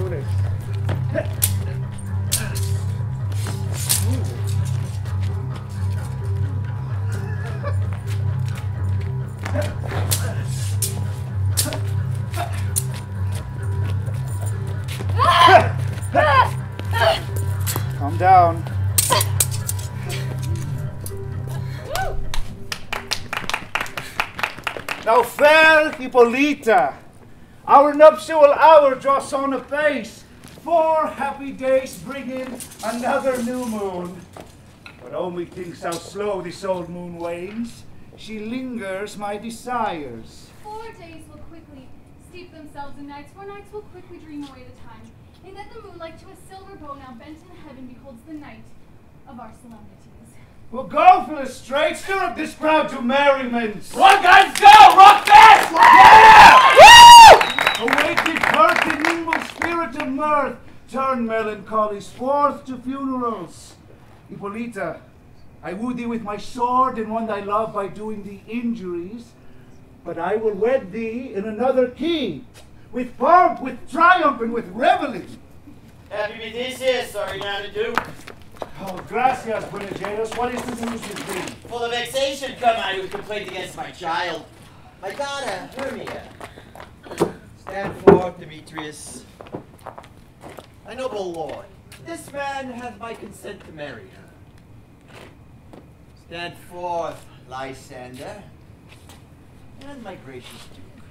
do this. Calm down. Now, fair Hippolyta, our nuptial hour draws on apace. 4 happy days bring in another new moon. But only thinks how slow this old moon wanes. She lingers my desires. 4 days will quickly steep themselves in nights. 4 nights will quickly dream away the time. And then the moonlight to a silver bow now bent in heaven beholds the night of our solemnities. Well, go, Philostrate, stir up this crowd to merriment. Run, guys, go! Rock fast! Yeah! Woo! Awakened hurt and nimble spirit of mirth, turn melancholies forth to funerals. Hippolyta, I woo thee with my sword and won thy love by doing thee injuries, but I will wed thee in another key, with pomp, with triumph, and with reveling. Happy Medicius, sorry now to do. Oh, gracias, Buenajeros. What is the news with thee? Full of vexation come I who complained against my child. My daughter, Hermia. Stand forth, Demetrius. My noble lord, this man hath my consent to marry her. Stand forth, Lysander. And my gracious duke,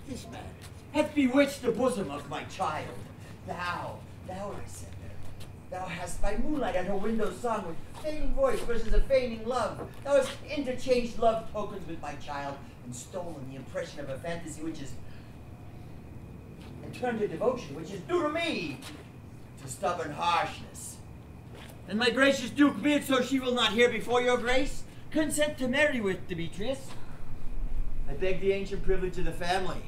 this man hath bewitched the bosom of my child. Thou, Lysander, thou hast by moonlight at her window sung with feigning voice versus a feigning love. Thou hast interchanged love tokens with my child and stolen the impression of a fantasy which is, and turned to devotion which is due to me, to stubborn harshness. And my gracious duke, be it so she will not hear before your grace, consent to marry with Demetrius. I beg the ancient privilege of the family.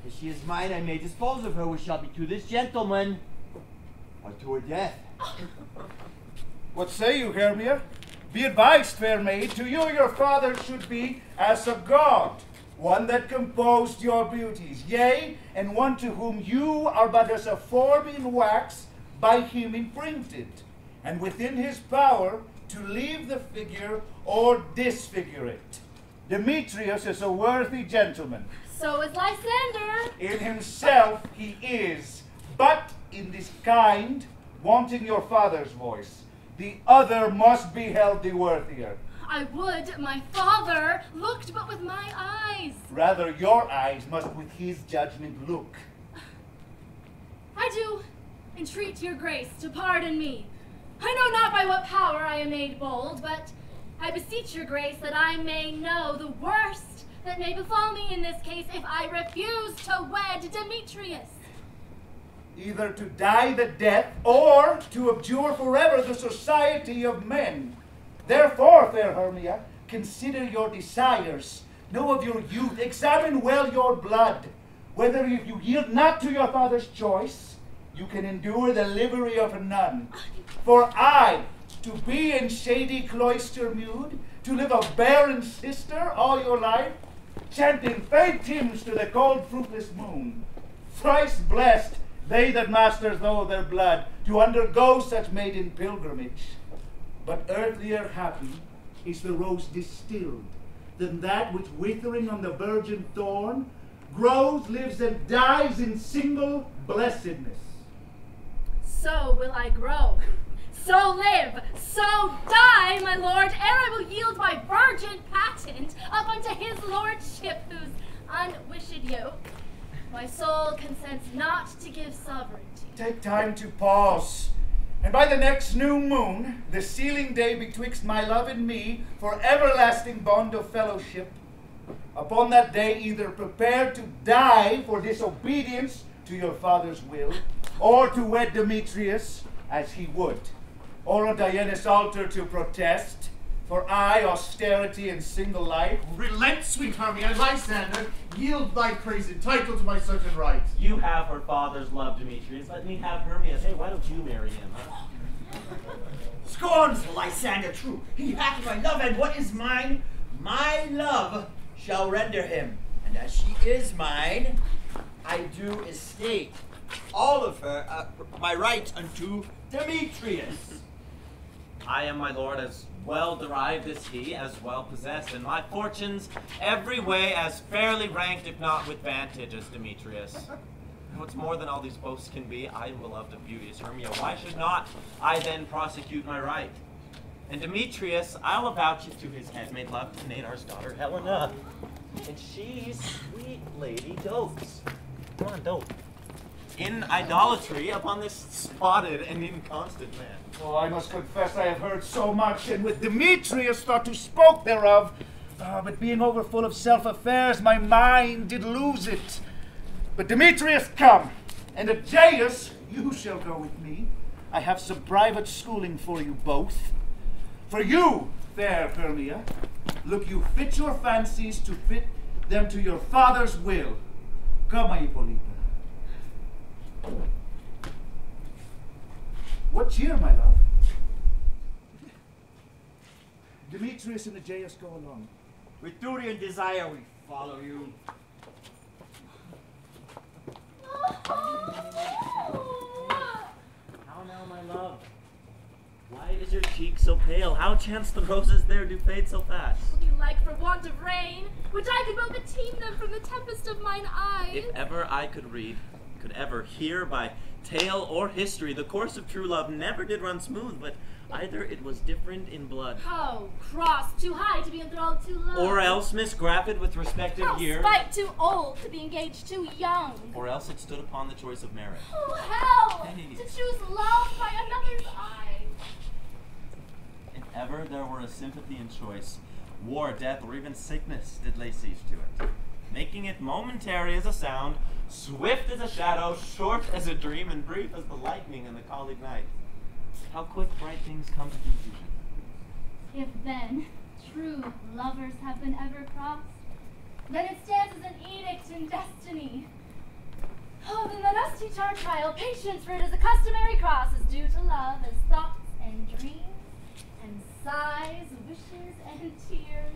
If she is mine, I may dispose of her, which shall be to this gentleman, or to her death. What say you, Hermia? Be advised, fair maid, to you your father should be as a god, one that composed your beauties, yea, and one to whom you are but as a form in wax, by him imprinted, and within his power to leave the figure or disfigure it. Demetrius is a worthy gentleman. So is Lysander. In himself he is, but in this kind, wanting your father's voice, the other must be held the worthier. I would my father looked but with my eyes. Rather your eyes must with his judgment look. I do entreat your grace to pardon me. I know not by what power I am made bold, but I beseech your grace that I may know the worst that may befall me in this case if I refuse to wed Demetrius. Either to die the death, or to abjure forever the society of men. Therefore, fair Hermia, consider your desires, know of your youth, examine well your blood, whether if you yield not to your father's choice, you can endure the livery of a nun. For I, to be in shady cloister mewed, to live a barren sister all your life, chanting faint hymns to the cold fruitless moon. Thrice blessed they that masters though their blood, to undergo such maiden pilgrimage. But earthlier happy is the rose distilled, than that which withering on the virgin thorn, grows, lives, and dies in single blessedness. So will I grow, so live, so die, my lord, ere I will yield my virgin patent up unto his lordship, whose unwished yoke my soul consents not to give sovereignty. Take time to pause, and by the next new moon, the sealing day betwixt my love and me, for everlasting bond of fellowship, upon that day either prepare to die for disobedience to your father's will, or to wed Demetrius as he would, or on Diana's altar to protest, for I, austerity and single life. Relent, sweet Hermia, Lysander, yield thy crazy title to my certain right. You have her father's love, Demetrius. Let me have Hermia's. Hey, why don't you marry him, huh? Scornful Lysander, true, he hath my love, and what is mine? My love shall render him, and as she is mine, I do estate all of her by right unto Demetrius. I am, my lord, as well derived as he, as well possessed, and my fortunes every way as fairly ranked, if not with vantage, as Demetrius. What's more than all these boasts can be, I am beloved of beauteous Hermia. Why should not I then prosecute my right? And Demetrius, I'll avouch it to his head, made love to Nadar's daughter Helena. And she's sweet lady dotes. Come on, dote. In idolatry upon this spotted and inconstant man. Oh, I must confess I have heard so much, and with Demetrius thought to spoke thereof. But being overfull of self-affairs, my mind did lose it. But Demetrius, come, and Aegeus, you shall go with me. I have some private schooling for you both. For you, fair Hermia, look you fit your fancies to fit them to your father's will. Come, my Hippolyta. What cheer, my love? Demetrius and Aegeus go along. With duty and desire we follow you. How now, my love? Why is your cheek so pale? How chance the roses there do fade so fast? Be like for want of rain, which I could but beteem them from the tempest of mine eyes. If ever I could read, could ever hear by tale or history, the course of true love never did run smooth, but either it was different in blood. Oh, cross too high to be enthralled too low. Or else misgrafted with respective years. Spite too old to be engaged too young. Or else it stood upon the choice of merit. Oh, hell! Hey. To choose love by another's eye. If ever there were a sympathy in choice, war, death, or even sickness did lay siege to it, making it momentary as a sound, swift as a shadow, short as a dream, and brief as the lightning in the colleague night. How quick bright things come to confusion. If then true lovers have been ever crossed, then it stands as an edict in destiny. Oh, then let us teach our child patience, for it is a customary cross, as due to love as thoughts and dreams, and sighs, wishes, and tears.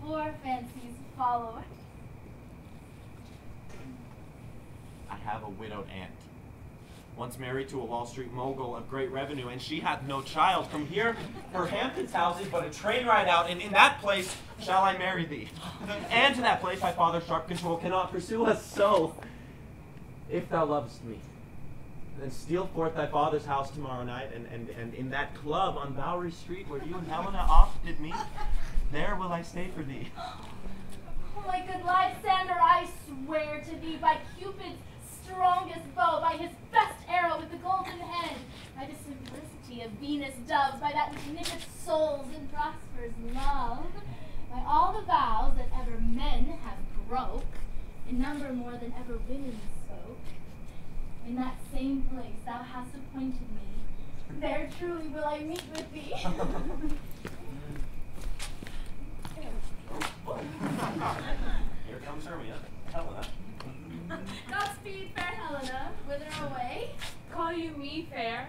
Poor fancies follow. I have a widowed aunt, once married to a Wall Street mogul of great revenue, and she hath no child. From here, her Hampton's house is but a train ride out, and in that place shall I marry thee. And to that place my father's sharp control cannot pursue us. So, if thou lovest me, then steal forth thy father's house tomorrow night, and in that club on Bowery Street where you and Helena oft did meet, there will I stay for thee. Oh, my good Lysander, I swear to thee by Cupid's strongest bow, by his best arrow with the golden head, by the simplicity of Venus' doves, by that which knitteth souls and prospers love, by all the vows that ever men have broke, in number more than ever women spoke, in that same place thou hast appointed me, there truly will I meet with thee. Here comes Hermia, Helena. Godspeed, fair Helena, whither away? Call you me fair?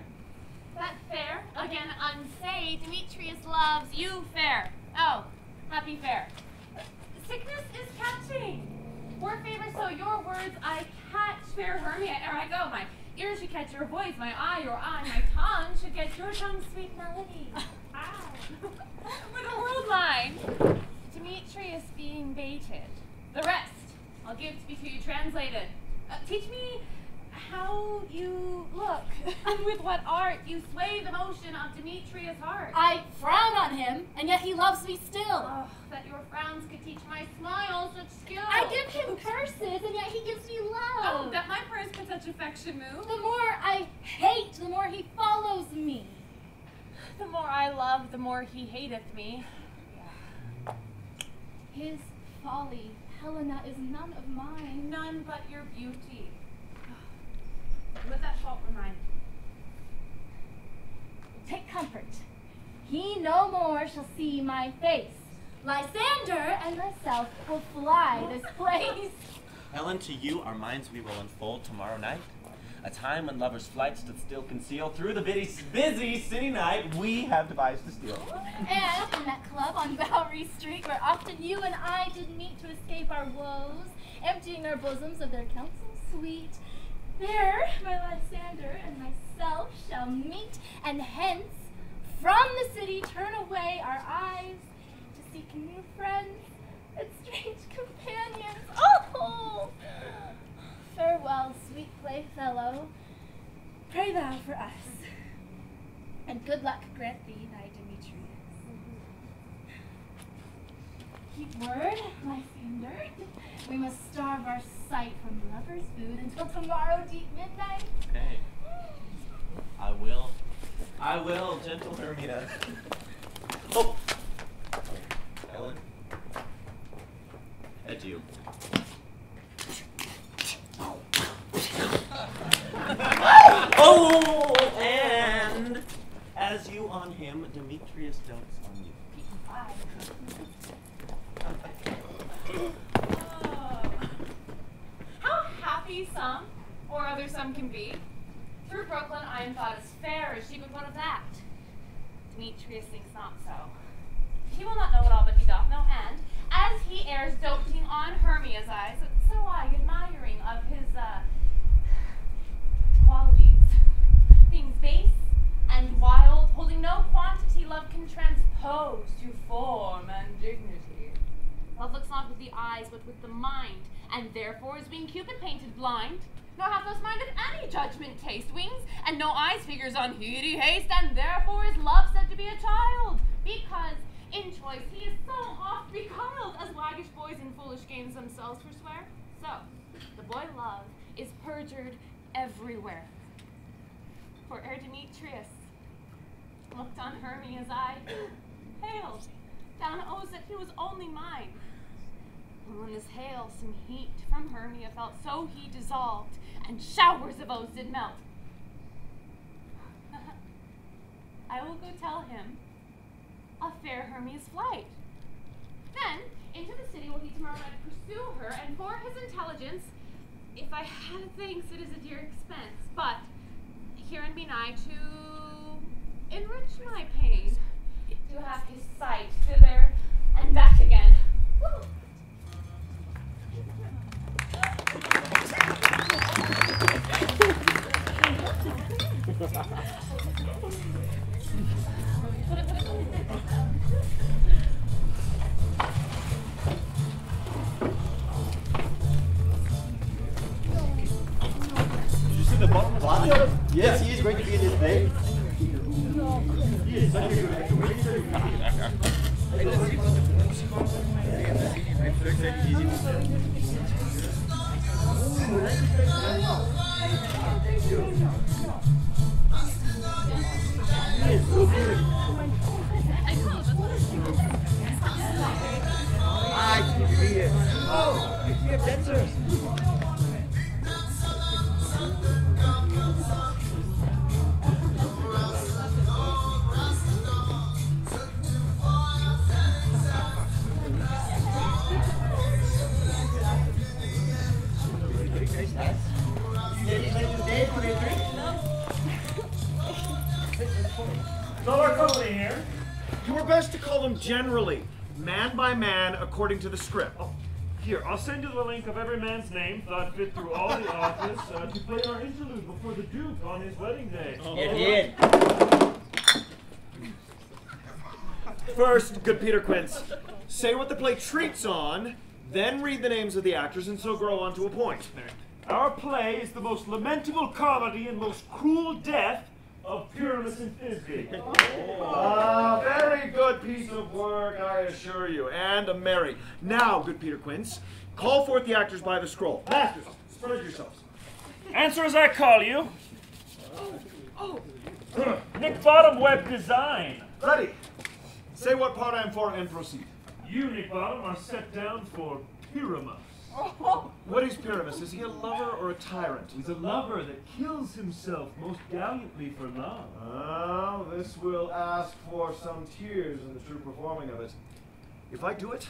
That fair? Again, unsay, Demetrius loves you fair. Oh, happy fair. Sickness is catching. Word favor, so your words I catch, fair Hermia, ere I go. My ears should catch your voice, my eye your eye, my tongue should get your tongue's sweet melody. With a world mind, Demetrius being baited. The rest I'll give to be to you translated. Teach me how you look, and with what art you sway the motion of Demetrius' heart. I frown on him, and yet he loves me still. Oh, that your frowns could teach my smile such skill. I give him curses, and yet he gives me love. Oh, that my prayers can such affection move. The more I hate, the more he follows me. The more I love, the more he hateth me. His folly, Helena, is none of mine. None but your beauty. Let that fault remind. Take comfort. He no more shall see my face. Lysander and myself will fly this place. Helen, to you our minds we will unfold tomorrow night. a time when lovers' flights doth still conceal through the busy city night we have devised to steal. And in that club on Bowery Street where often you and I did meet to escape our woes, emptying our bosoms of their counsel sweet, there my Lysander and myself shall meet, and hence from the city turn away our eyes to seek new friends and strange companions. Oh! Farewell, sweet playfellow. Pray thou for us, and good luck grant thee thy Demetrius. Keep word, Lysander. We must starve our sight from lovers' food until tomorrow deep midnight. Hey, I will, gentle Hermia. Oh, Ellen, adieu. Oh, and as you on him, Demetrius dotes on you. How happy some, or other some can be. Through Brooklyn I am thought as fair as she would one of that. Demetrius thinks not so. He will not know it all, but he doth know, and as he errs doting on Hermia's eyes, so I admiring of his qualities. Things base and wild, holding no quantity love can transpose to form and dignity. Love looks not with the eyes, but with the mind, and therefore is being Cupid painted blind, nor hath those mind of any judgment taste wings, and no eyes figures on heady haste, and therefore is love said to be a child, because in choice he is so oft beguiled, as waggish boys in foolish games themselves forswear. So, the boy love is perjured everywhere. For ere Demetrius looked on Hermia's eye, hailed, down owes that he was only mine. And when this hail some heat from Hermia felt, so he dissolved, and showers of oaths did melt. I will go tell him of fair Hermia's flight. Then into the city will he tomorrow night pursue her, and for his intelligence, if I had thanks, it is a dear expense, but here and be nigh to enrich my pain, to have his sight thither and back again. Woo! Did you see the bottom? Yes, he is going to be in his day. He is such a good actor. Oh, you have dancers. So our company here, you were best to call them generally, man by man, according to the script. Oh, here, I'll send you the link of every man's name, thought fit through all the office, to play our interlude before the Duke on his wedding day. It did. First, good Peter Quince, say what the play treats on, then read the names of the actors, and so grow on to a point. Our play is the most lamentable comedy and most cruel death of Pyramus and Thisbe. Very good piece of work, I assure you, and a merry. Now, good Peter Quince, call forth the actors by the scroll. Masters, spread yourselves. Answer as I call you. Nick Bottom, web design. Ready. Say what part I am for and proceed. You, Nick Bottom, are set down for Pyramus. What is Pyramus? Is he a lover or a tyrant? He's a lover that kills himself most gallantly for love. Oh, this will ask for some tears in the true performing of it. If I do it,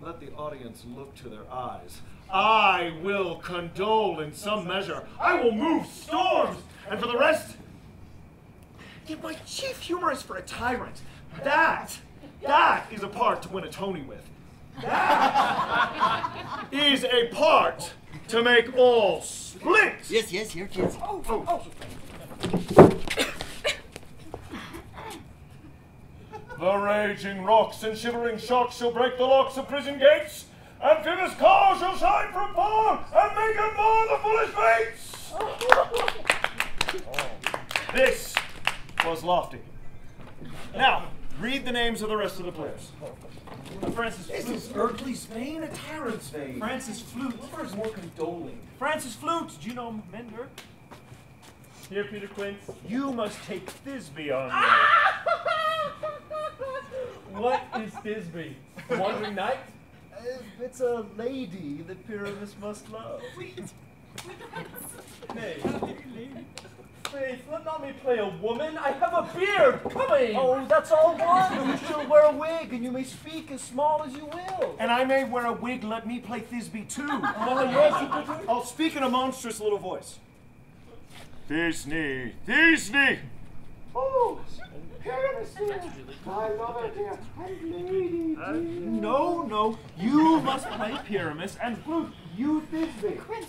Let the audience look to their eyes. I will condole in some measure. I will move storms. And for the rest, yet my chief humor is for a tyrant. That is a part to win a Tony with. That is a part to make all split. Yes, here, kids. The raging rocks and shivering shocks shall break the locks of prison gates. Amphibious cars shall shine from far and make it more the foolish fates. This was lofty. Now, read the names of the rest of the players. Francis This Flute. is earthly's vein, a tyrant's vein. Francis Flute. Whoever is more condoling. Francis Flute. Do you know Mender? Here, Peter Quince, you must take Thisbe on me. What is Thisbe? Wandering Knight? It's a lady that Pyramus must love. Nay. Faith, let not me play a woman. I have a beard coming. Oh, that's all one. You shall wear a wig, and you may speak as small as you will. And I may wear a wig. Let me play Thisbe too. Oh, yes, you could do. I'll speak in a monstrous little voice. Thisbe, Thisbe. Oh, Pyramus dear, my lover dear, and lady dear. No, you must play Pyramus, and Flute, you Thisbe. Quince,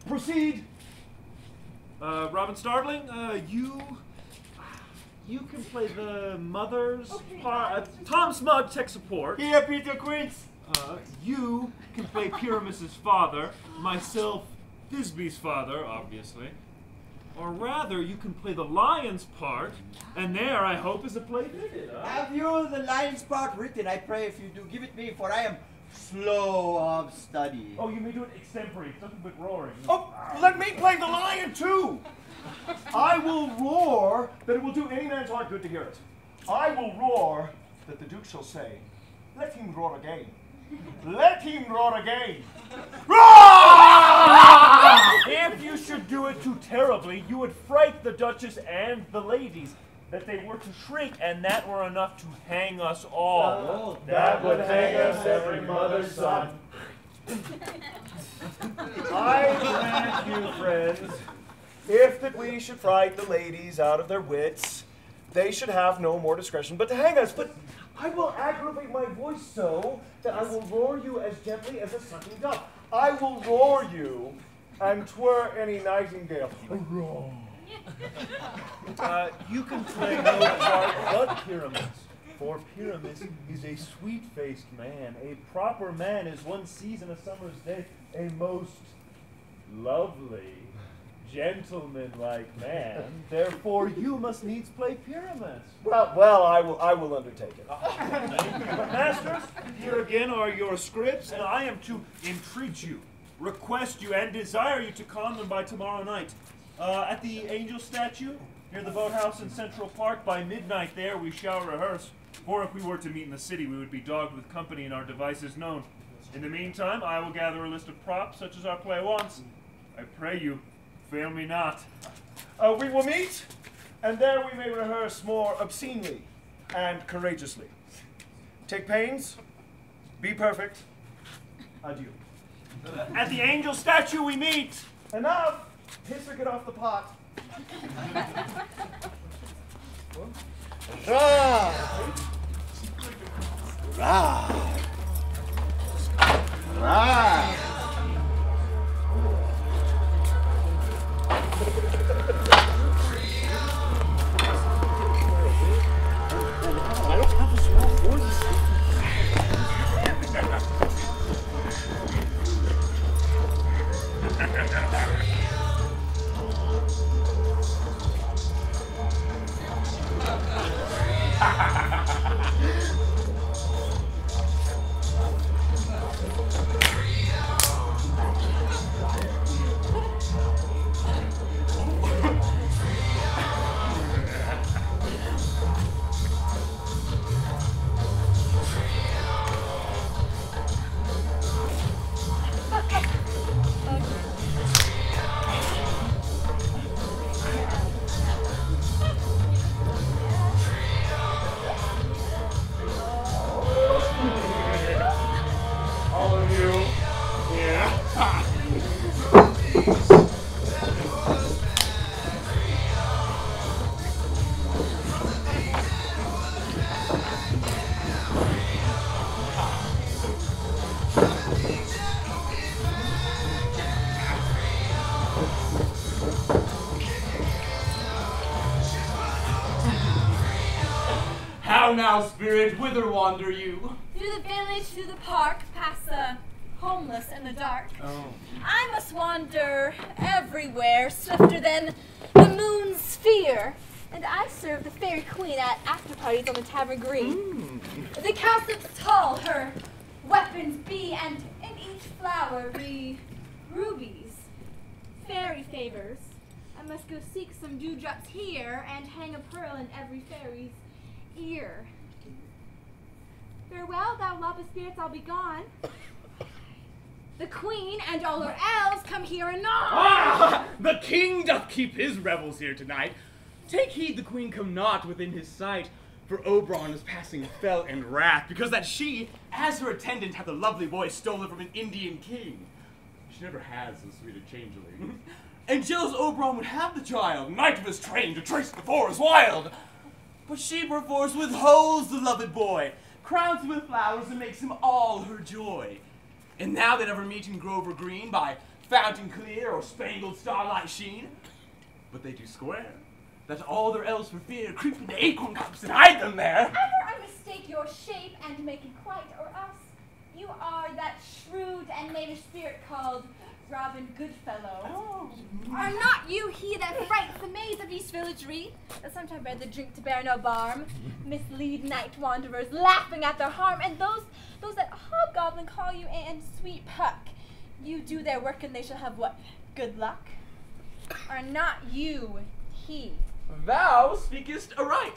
Proceed. Robin Startling, you can play the mother's part. Tom Smug, tech support. Here, Peter Quince. You can play Pyramus's father, myself, Thisbe's father, obviously. Or rather, you can play the lion's part, and there, I hope, is a play fitted. Have you the lion's part written? I pray if you do, give it me, for I am slow of study. Oh, you may do it extempore, something but roaring. Oh, let me play the lion too! I will roar that it will do any man's heart good to hear it. I will roar that the Duke shall say, let him roar again. Let him roar again. If you should do it too terribly, you would fright the Duchess and the ladies, that they were to shrink, and that were enough to hang us all. That would hang us every mother's son. I grant you, friends, if that we should frighten the ladies out of their wits, they should have no more discretion but to hang us. But I will aggravate my voice so that I will roar you as gently as a sucking dove. I will roar you, and 'twere any nightingale. Roar. You can play no part but Pyramus, for Pyramus is a sweet-faced man. A proper man is one sees in a summer's day, a most lovely, gentleman-like man. Therefore, you must needs play Pyramus. Well, I will undertake it. But masters, here again are your scripts, and I am to entreat you, request you, and desire you to con them by tomorrow night. At the angel statue, near the boathouse in Central Park, by midnight there we shall rehearse. For if we were to meet in the city, we would be dogged with company and our devices known. In the meantime, I will gather a list of props such as our play wants. I pray you, fail me not. We will meet, and there we may rehearse more obscenely and courageously. Take pains, be perfect. Adieu. At the angel statue we meet. Enough! Piss or get off the pot. Ra! Ra! Ra! I don't have a small voice. thou now, spirit? Whither wander you? Through the village, through the park, past the homeless and the dark. Oh. I must wander everywhere, swifter than the moon's sphere. And I serve the fairy queen at after parties on the tavern green. The castle's tall, her weapons be, and in each flower be rubies, fairy favors. I must go seek some dewdrops here and hang a pearl in every fairy's ear. Farewell, thou lawless spirits, I'll be gone. The queen and all her elves come here anon. Ah! The king doth keep his revels here tonight. Take heed the queen come not within his sight, for Oberon is passing fell in wrath, because that she, as her attendant, hath a lovely boy stolen from an Indian king. She never has so sweet a changeling. And jealous Oberon would have the child, knight of his train, to trace the forest wild. But she perforce withholds the loved boy, crowns him with flowers, and makes him all her joy. And now they never meet in grove or green, by fountain clear or spangled starlight sheen, but they do square, that all their elves for fear creep into acorn cups and hide them there. Ever I mistake your shape and make it quite, or else you are that shrewd and knavish spirit called Robin Goodfellow. Oh. Are not you he that frights the maids of East Villagery, that sometimes bear the drink to bear no barm, mislead night wanderers, laughing at their harm, and those that hobgoblin call you and sweet Puck, you do their work and they shall have what? Good luck? Are not you he? Thou speakest aright.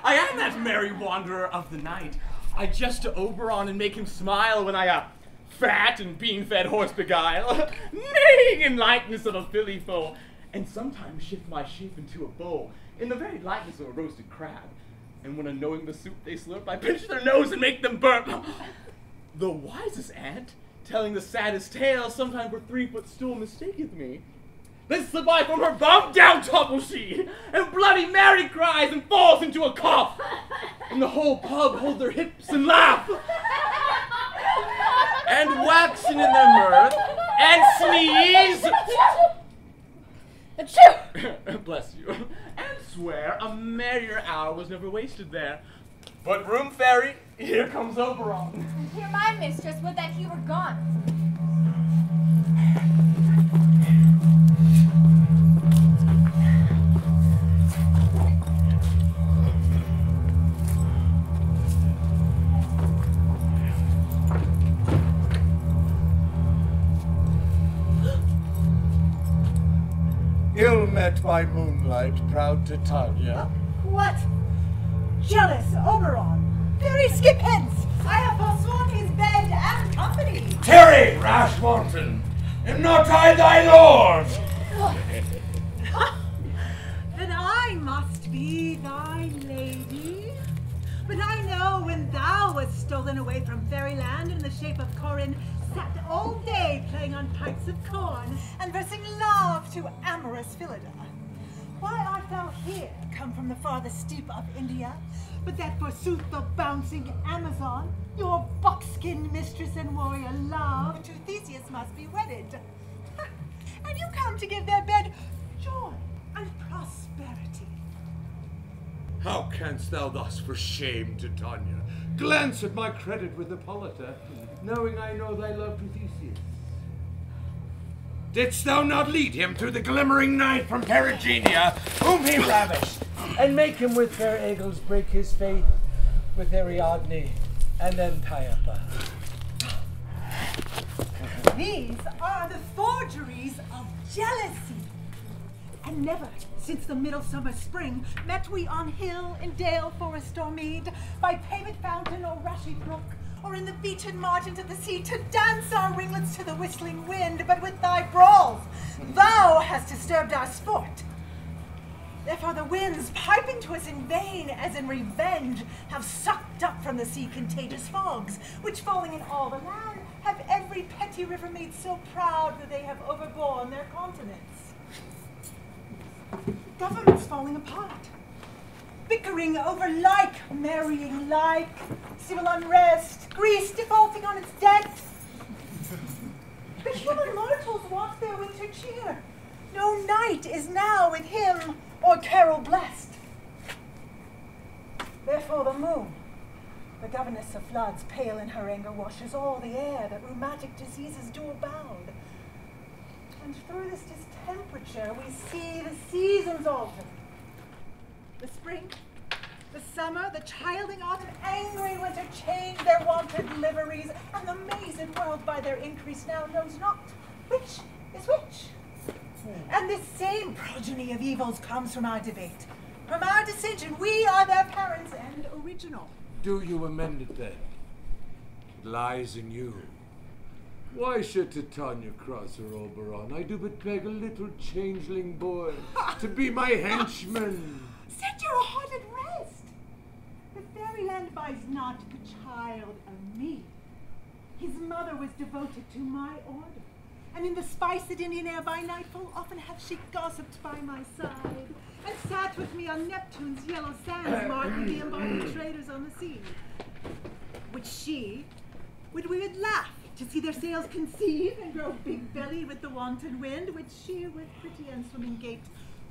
I am that merry wanderer of the night. I jest to Oberon and make him smile when I fat and bean-fed horse beguile, neighing in likeness of a filly foal, and sometimes shift my shape into a bowl, in the very likeness of a roasted crab. And when unknowing the soup they slurp, I pinch their nose and make them burp. The wisest ant, telling the saddest tale, sometimes for 3-foot stool mistaketh me. Then slip I from her bum, down tumbles she, and Bloody Mary cries and falls into a cough, and the whole pub hold their hips and laugh, and waxen in their mirth, and sneeze, Achoo! bless you, and swear a merrier hour was never wasted there. But room fairy, here comes Oberon. Hear my mistress would that he were gone. Ill met by moonlight, proud Titania. What? Jealous Oberon? Very skip hence! I have forsworn his bed and company. Tarry, rash wanton! Am not I thy lord? Then I must be thy lady. But I know when thou wast stolen away from fairyland in the shape of Corin, sat all day playing on pipes of corn and versing love to amorous Phillida. Why art thou here, come from the farthest steep of India, but that forsooth the bouncing Amazon, your buckskin mistress and warrior love, to Theseus must be wedded. And you come to give their bed joy and prosperity. How canst thou thus for shame, Titania, glance at my credit with Hippolyta, knowing I know thy love to Theseus? Didst thou not lead him through the glimmering night from Perigenia, whom he ravished, and make him with fair eagles break his faith with Ariadne and Antiopa? These are the forgeries of jealousy. And never, since the middle summer spring, met we on hill, in dale, forest, or mead, by paved fountain or rushy brook, or in the beaten margins of the sea, to dance our ringlets to the whistling wind, but with thy brawls thou hast disturbed our sport. Therefore the winds, piping to us in vain, as in revenge, have sucked up from the sea contagious fogs, which falling in all the land, have every petty river made so proud that they have overborne their continents. Governments falling apart, bickering over like, marrying like, civil unrest, Greece defaulting on its debt. The human mortals want their winter cheer. No night is now with him or carol blessed. Therefore the moon, the governess of floods, pale in her anger, washes all the air that rheumatic diseases do abound. And through this distemperature we see the seasons alter. The spring, the summer, the childing autumn, angry winter change their wonted liveries, and the mazed world by their increase now knows not which is which. And this same progeny of evils comes from our debate, from our dissension. We are their parents and original. Do you amend it then? It lies in you. Why should Titania cross her Oberon? I do but beg a little changeling boy to be my henchman. Set your heart at rest. The fairyland buys not the child of me. His mother was devoted to my order, and in the spiced Indian air by nightfall often hath she gossiped by my side, and sat with me on Neptune's yellow sands, marking the embarking traders on the sea. Which she we would laugh to see their sails conceive and grow big-bellied with the wanton wind, which she with pretty and swimming gait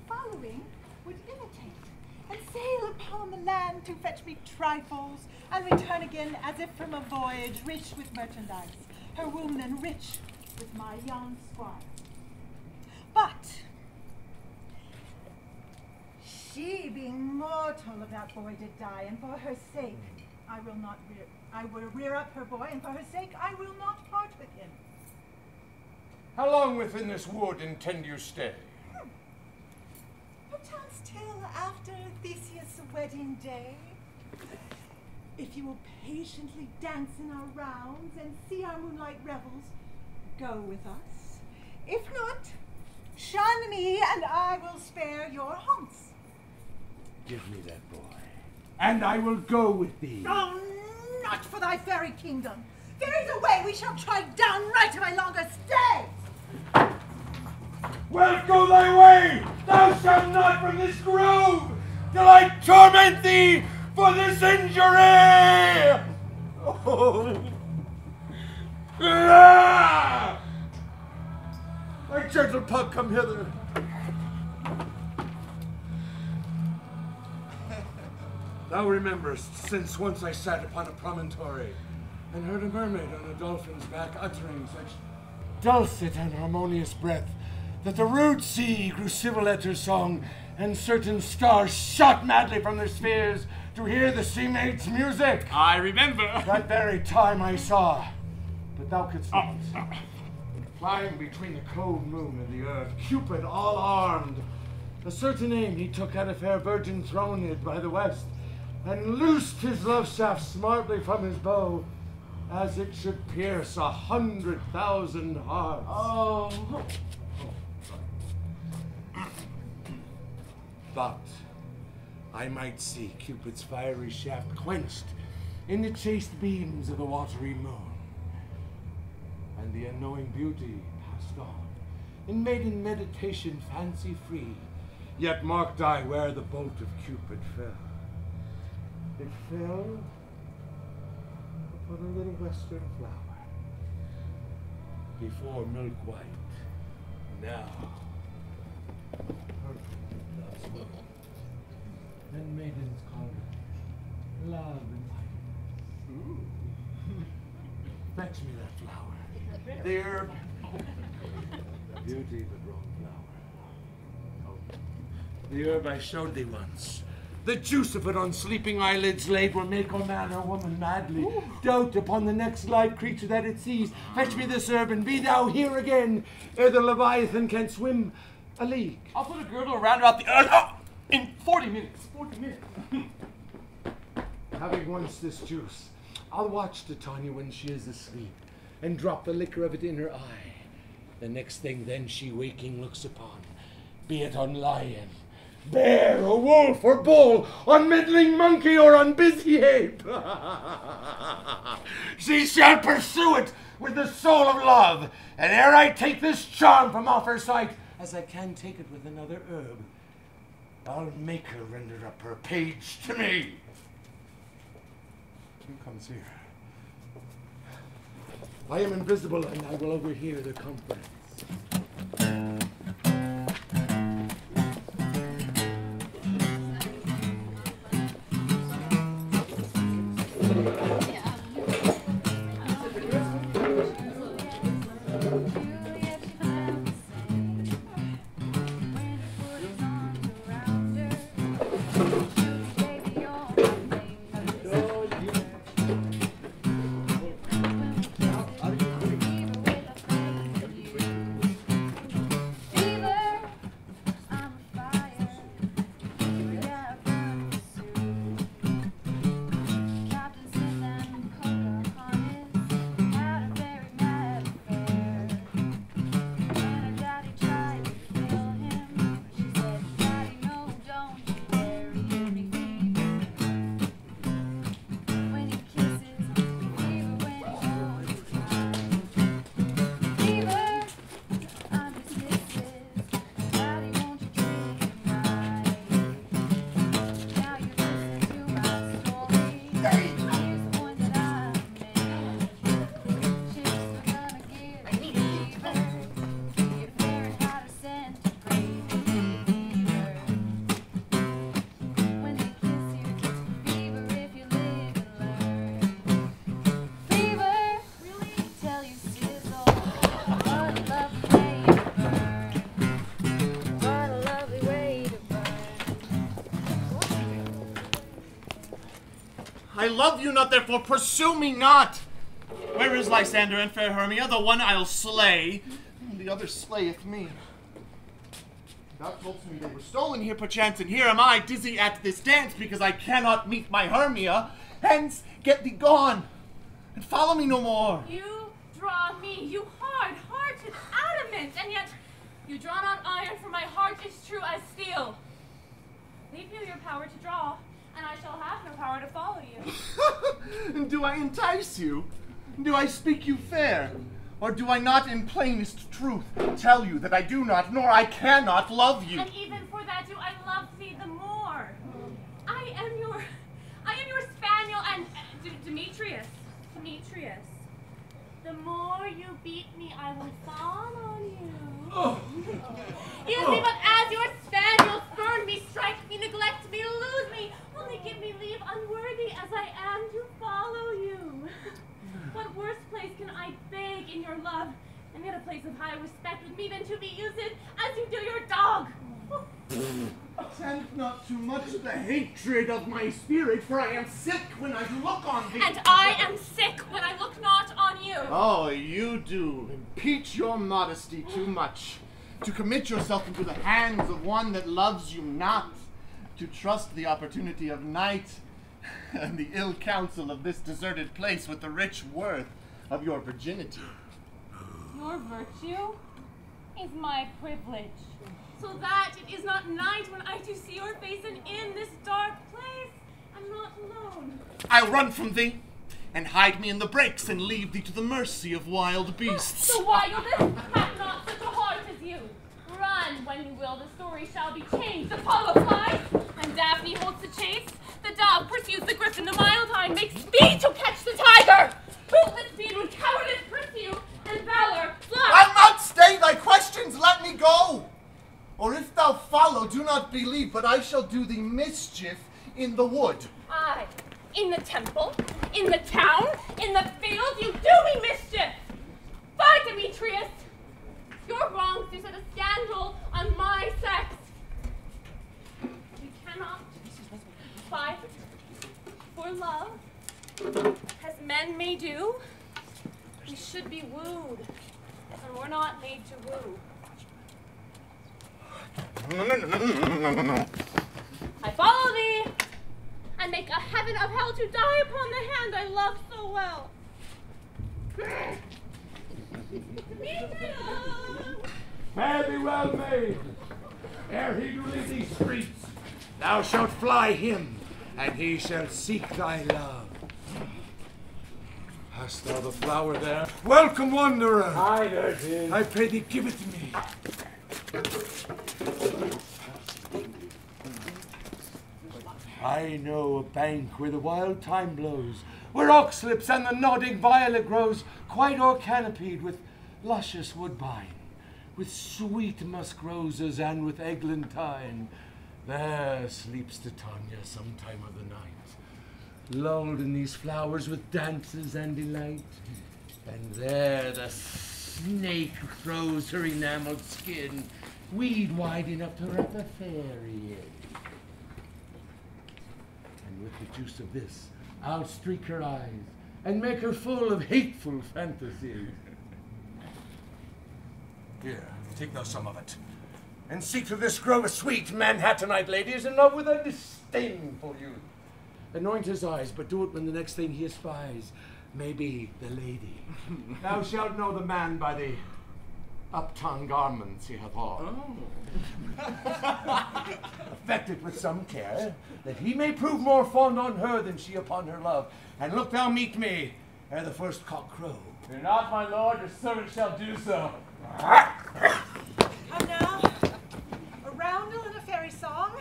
following would imitate, and sail upon the land to fetch me trifles, and return again as if from a voyage, rich with merchandise, her womb then rich with my young squire. But she, being mortal of that boy, did die, and for her sake I will rear up her boy, and for her sake I will not part with him. How long within this wood intend you stay? Perchance till after Theseus' wedding day. If you will patiently dance in our rounds and see our moonlight revels, go with us. If not, shun me, and I will spare your haunts. Give me that boy, and I will go with thee. Oh, not for thy fairy kingdom. There is a way we shall try downright if I longer stay. Well, go thy way! Thou shalt not from this grove till I torment thee for this injury! Oh. Ah! My gentle pug, come hither. Thou rememberest, since once I sat upon a promontory and heard a mermaid on a dolphin's back uttering such dulcet and harmonious breath that the rude sea grew civil at her song, and certain stars shot madly from their spheres to hear the sea maid's music. I remember. That very time I saw, but thou couldst not. Flying between the cold moon and the earth, Cupid all armed, a certain aim he took at a fair virgin thrown hid by the west, and loosed his love shaft smartly from his bow, as it should pierce 100,000 hearts. Oh. But I might see Cupid's fiery shaft quenched in the chaste beams of the watery moon, and the unknowing beauty passed on in maiden meditation fancy free. Yet marked I where the bolt of Cupid fell. It fell upon a little western flower, before milk white, now perfect love's moon. And maidens call it love and lightness. Fetch me that flower. The herb. Beauty but wrong flower. The herb I showed thee once. The juice of it on sleeping eyelids laid will make a man or woman madly dote upon the next live creature that it sees. Fetch me this herb, and be thou here again, ere the Leviathan can swim a league. I'll put a girdle around about the earth in 40 minutes. 40 minutes. Having once this juice, I'll watch Titania when she is asleep, and drop the liquor of it in her eye. The next thing then she waking looks upon, be it on lion, bear, or wolf, or bull, on middling monkey, or on busy ape, she shall pursue it with the soul of love, and ere I take this charm from off her sight, as I can take it with another herb, I'll make her render up her page to me. Who comes here? I am invisible, and I will overhear the conference. I love you not, therefore pursue me not. Where is Lysander and fair Hermia? The one I'll slay, and the other slayeth me. Thou toldst me they were stolen here perchance, and here am I, dizzy at this dance, because I cannot meet my Hermia. Hence, get thee gone, and follow me no more. You draw me, you hard-hearted adamant, and yet you draw not iron, for my heart is true as steel. Leave you your power to draw, and I shall have no power to follow you. And do I entice you? Do I speak you fair? Or do I not in plainest truth tell you that I do not, nor I cannot love you? And even for that do I love thee the more. I am your spaniel and Demetrius. The more you beat me, I will fawn on you. Oh. You see, but as your spaniel spurn me, strike me, neglect me, lose me, only give me leave unworthy as I am to follow you. What worse place can I beg in your love, and yet a place of high respect with me than to be used as you do your dog? Tempt not too much the hatred of my spirit, for I am sick when I look on thee. And I am sick when I look not on you. Oh, you do impeach your modesty too much, to commit yourself into the hands of one that loves you not, to trust the opportunity of night and the ill counsel of this deserted place with the rich worth of your virginity. Your virtue is my privilege, so that it is not night when I do see your face, and in this dark place I'm not alone. I'll run from thee, and hide me in the brakes, and leave thee to the mercy of wild beasts. The wildest hath not such a heart as you. Run when you will, the story shall be changed. Apollo flies, and Daphne holds the chase. The dog pursues the griffin, the mild hind makes speed to catch the tiger. Ruthless speed when cowardice pursue, and valor fly. I'll not stay thy questions, let me go. Or if thou follow, do not believe, but I shall do thee mischief in the wood. Aye, in the temple, in the town, in the field, you do me mischief. Fie, Demetrius. Your wrongs do set a scandal on my sex. We cannot fight for love, as men may do. We should be wooed, and we're not made to woo. No. I follow thee, and make a heaven of hell to die upon the hand I love so well. Fare thee well, maid. Ere he do leave these streets, thou shalt fly him, and he shall seek thy love. Hast thou the flower there? Welcome, wanderer. Aye, there it is. I pray thee, give it to me. I know a bank where the wild thyme blows, where oxlips and the nodding violet grows, quite o'er-canopied with luscious woodbine, with sweet musk roses and with eglantine. There sleeps Titania some time of the night, lulled in these flowers with dances and delight. And there the snake throws her enameled skin, weed wide enough to wrap a fairy in. And with the juice of this, I'll streak her eyes and make her full of hateful fantasies. Here, take thou some of it, and seek through this grove a sweet Manhattanite lady is in love with a disdainful youth. Anoint his eyes, but do it when the next thing he espies may be the lady. Thou shalt know the man by the upturned garments he hath on. Affect it with some care, that he may prove more fond on her than she upon her love. And look thou meet me ere the first cock crow. Fear not, my lord, your servant shall do so. Come now, a roundel and a fairy song,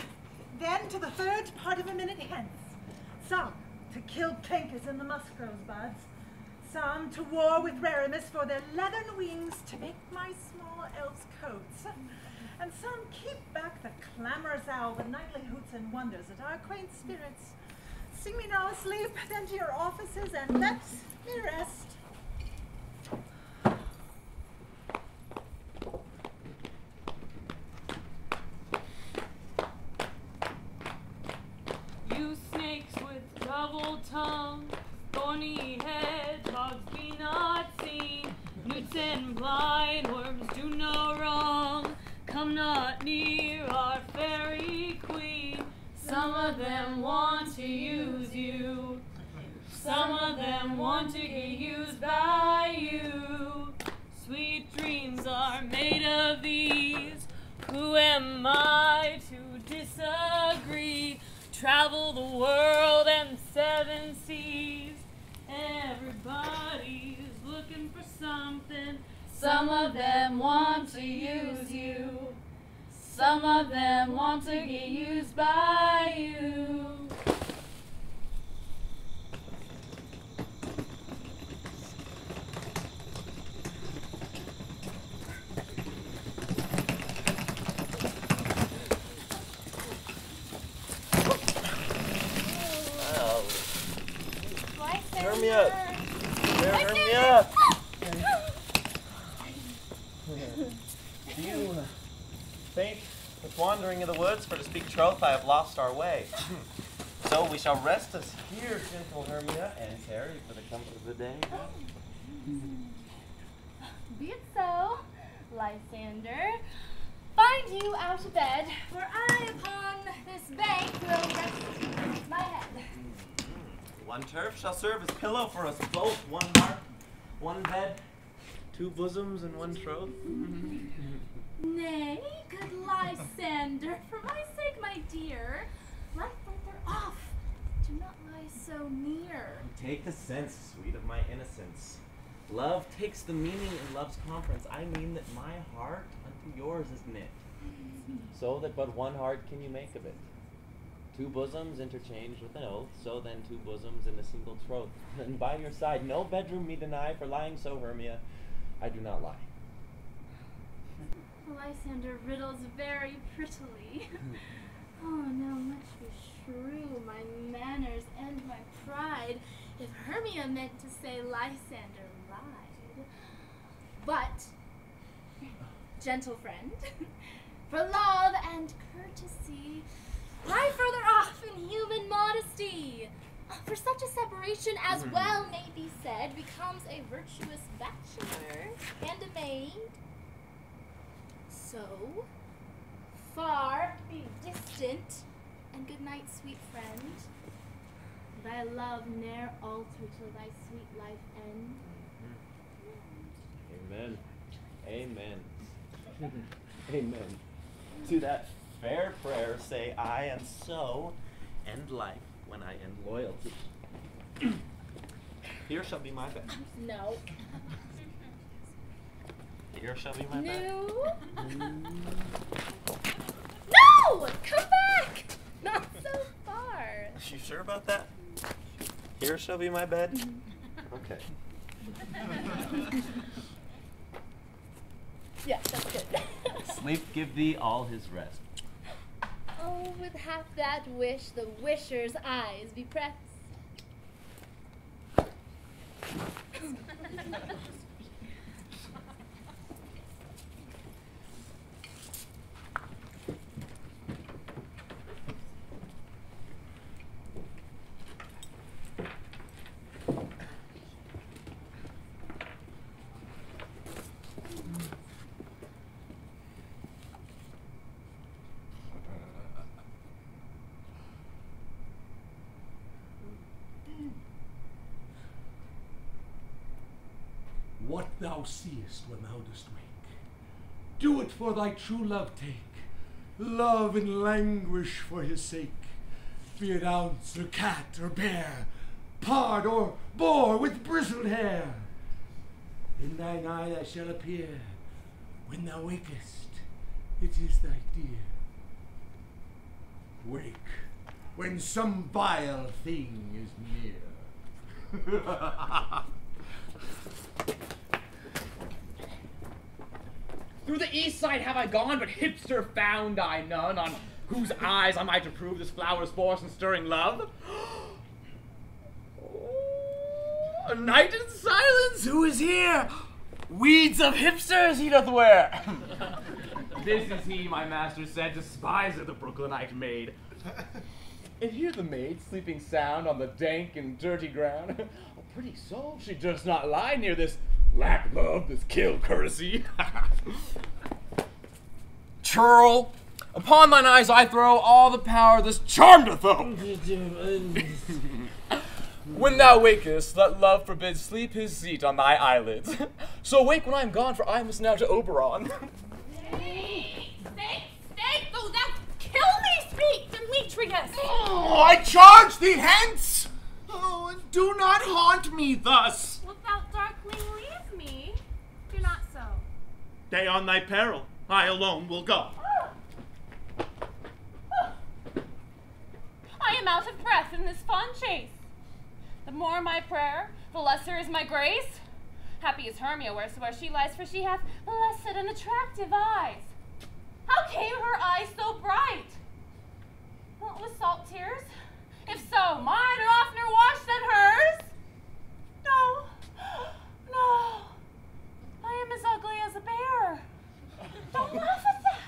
then to the third part of a minute hence. Some to kill cankers in the muskrose buds, some to war with Rarimus for their leathern wings to make my small elves' coats, and some keep back the clamorous owl, the nightly hoots and wonders at our quaint spirits. Sing me now asleep, then to your offices, and let me rest. You snakes with double tongue. come. Thorny hedgehogs be not seen. Newts and blind worms do no wrong. Come not near our fairy queen. Some of them want to use you. Some of them want to get used by you. Sweet dreams are made of these. Who am I to disagree? Travel the world and 7 seas. Everybody's looking for something. Some of them want to use you. Some of them want to get used by you. Hermia! Hermia! Do you think, with wandering in the woods for to speak troth, I have lost our way? So we shall rest us here, gentle Hermia, and tarry for the comfort of the day. Be it so, Lysander. Find you out of bed, for I upon this bank will rest my head. One turf shall serve as pillow for us both. One heart, one bed, 2 bosoms, and 1 troth. Nay, good Lysander, for my sake, my dear, lie further off. Do not lie so near. Take the sense, sweet, of my innocence. Love takes the meaning in love's conference. I mean that my heart unto yours is knit, so that but 1 heart can you make of it. 2 bosoms interchanged with an oath, so then 2 bosoms in a single troth. And by your side, no bedroom me deny, for lying so, Hermia, I do not lie. Lysander riddles very prettily. Oh, no, much be shrew my manners and my pride, if Hermia meant to say Lysander lied. But, gentle friend, for love and courtesy, lie further off in human modesty. For such a separation, as well may be said, becomes a virtuous bachelor and a maid. So, far be distant, and good night, sweet friend. Thy love ne'er alter till thy sweet life end. Amen. Amen. Amen. To that fair prayer say I, and so end life when I end loyalty. Here shall be my bed. No. Here shall be my bed. No. No! Come back! Not so far. You sure about that? Here shall be my bed? Okay. Yes, that's good. Sleep give thee all his rest. Oh, with half that wish, the wisher's eyes be pressed. What thou seest when thou dost wake, do it for thy true love take. Love and languish for his sake, be it ounce or cat or bear, pard or boar with bristled hair. In thine eye that shall appear, when thou wakest, it is thy dear. Wake, when some vile thing is near. Through the east side have I gone, but hipster found I none, on whose eyes I might approve this flower's force and stirring love. A night in silence, who is here? Weeds of hipsters he doth wear. This is he, my master said, despiseth the Brooklynite maid. and hear the maid sleeping sound on the dank and dirty ground. A pretty soul, she does not lie near this lack love, this kill courtesy. Churl, upon thine eyes I throw all the power this charm doth owe. When thou wakest, let love forbid sleep his seat on thy eyelids. So wake when I am gone, for I must now to Oberon. Stay, though thou kill me, speak, Demetrius! Oh, I charge thee hence! Oh, and do not haunt me thus! Wilt thou darkling leave me? Do not so. Stay on thy peril. I alone will go. I am out of breath in this fond chase. The more my prayer, the lesser is my grace. Happy is Hermia wheresoever she lies, for she hath blessed and attractive eyes. How came her eyes so bright? What, with salt tears? If so, mine are oftener washed than hers. No, no, I am as ugly as a bear. Don't laugh at that.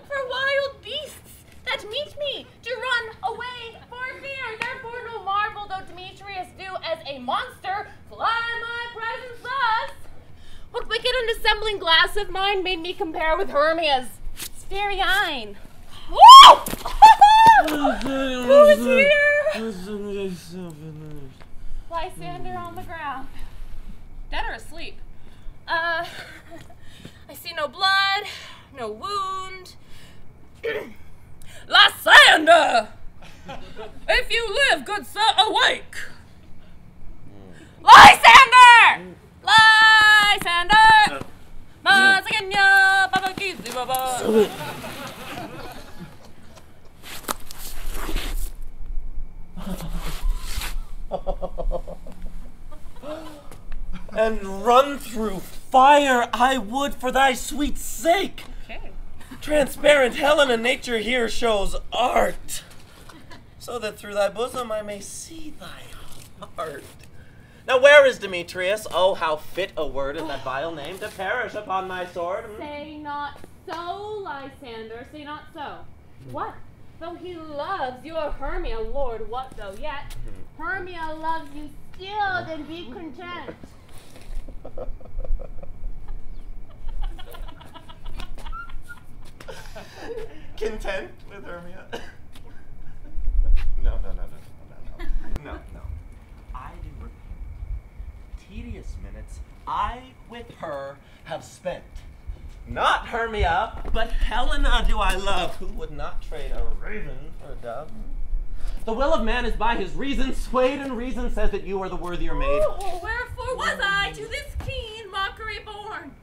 For wild beasts that meet me do run away for fear. Therefore no marvel though Demetrius do as a monster fly my presence thus. What wicked and dissembling glass of mine made me compare with Hermia's starry eyne? Woo! Who is here? Lysander on the ground. Dead or asleep? I see no blood, no wound. Lysander! If you live, good sir, awake! Lysander! Lysander! Mazaganya, babagizi, baba. And run through fire I would for thy sweet sake. Okay. Transparent Helena, nature here shows art, so that through thy bosom I may see thy heart. Now where is Demetrius? Oh, how fit a word is that vile name to perish upon my sword. Say not so, Lysander, say not so. What? Though he loves your Hermia, Lord, what though yet? Hermia loves you still, then be content. Content with Hermia? No. I do repent. Tedious minutes I with her have spent. Not Hermia, but Helena do I love, who would not trade a raven for a dove. The will of man is by his reason swayed, and reason says that you are the worthier maid. Oh, wherefore was I to this keen mockery born?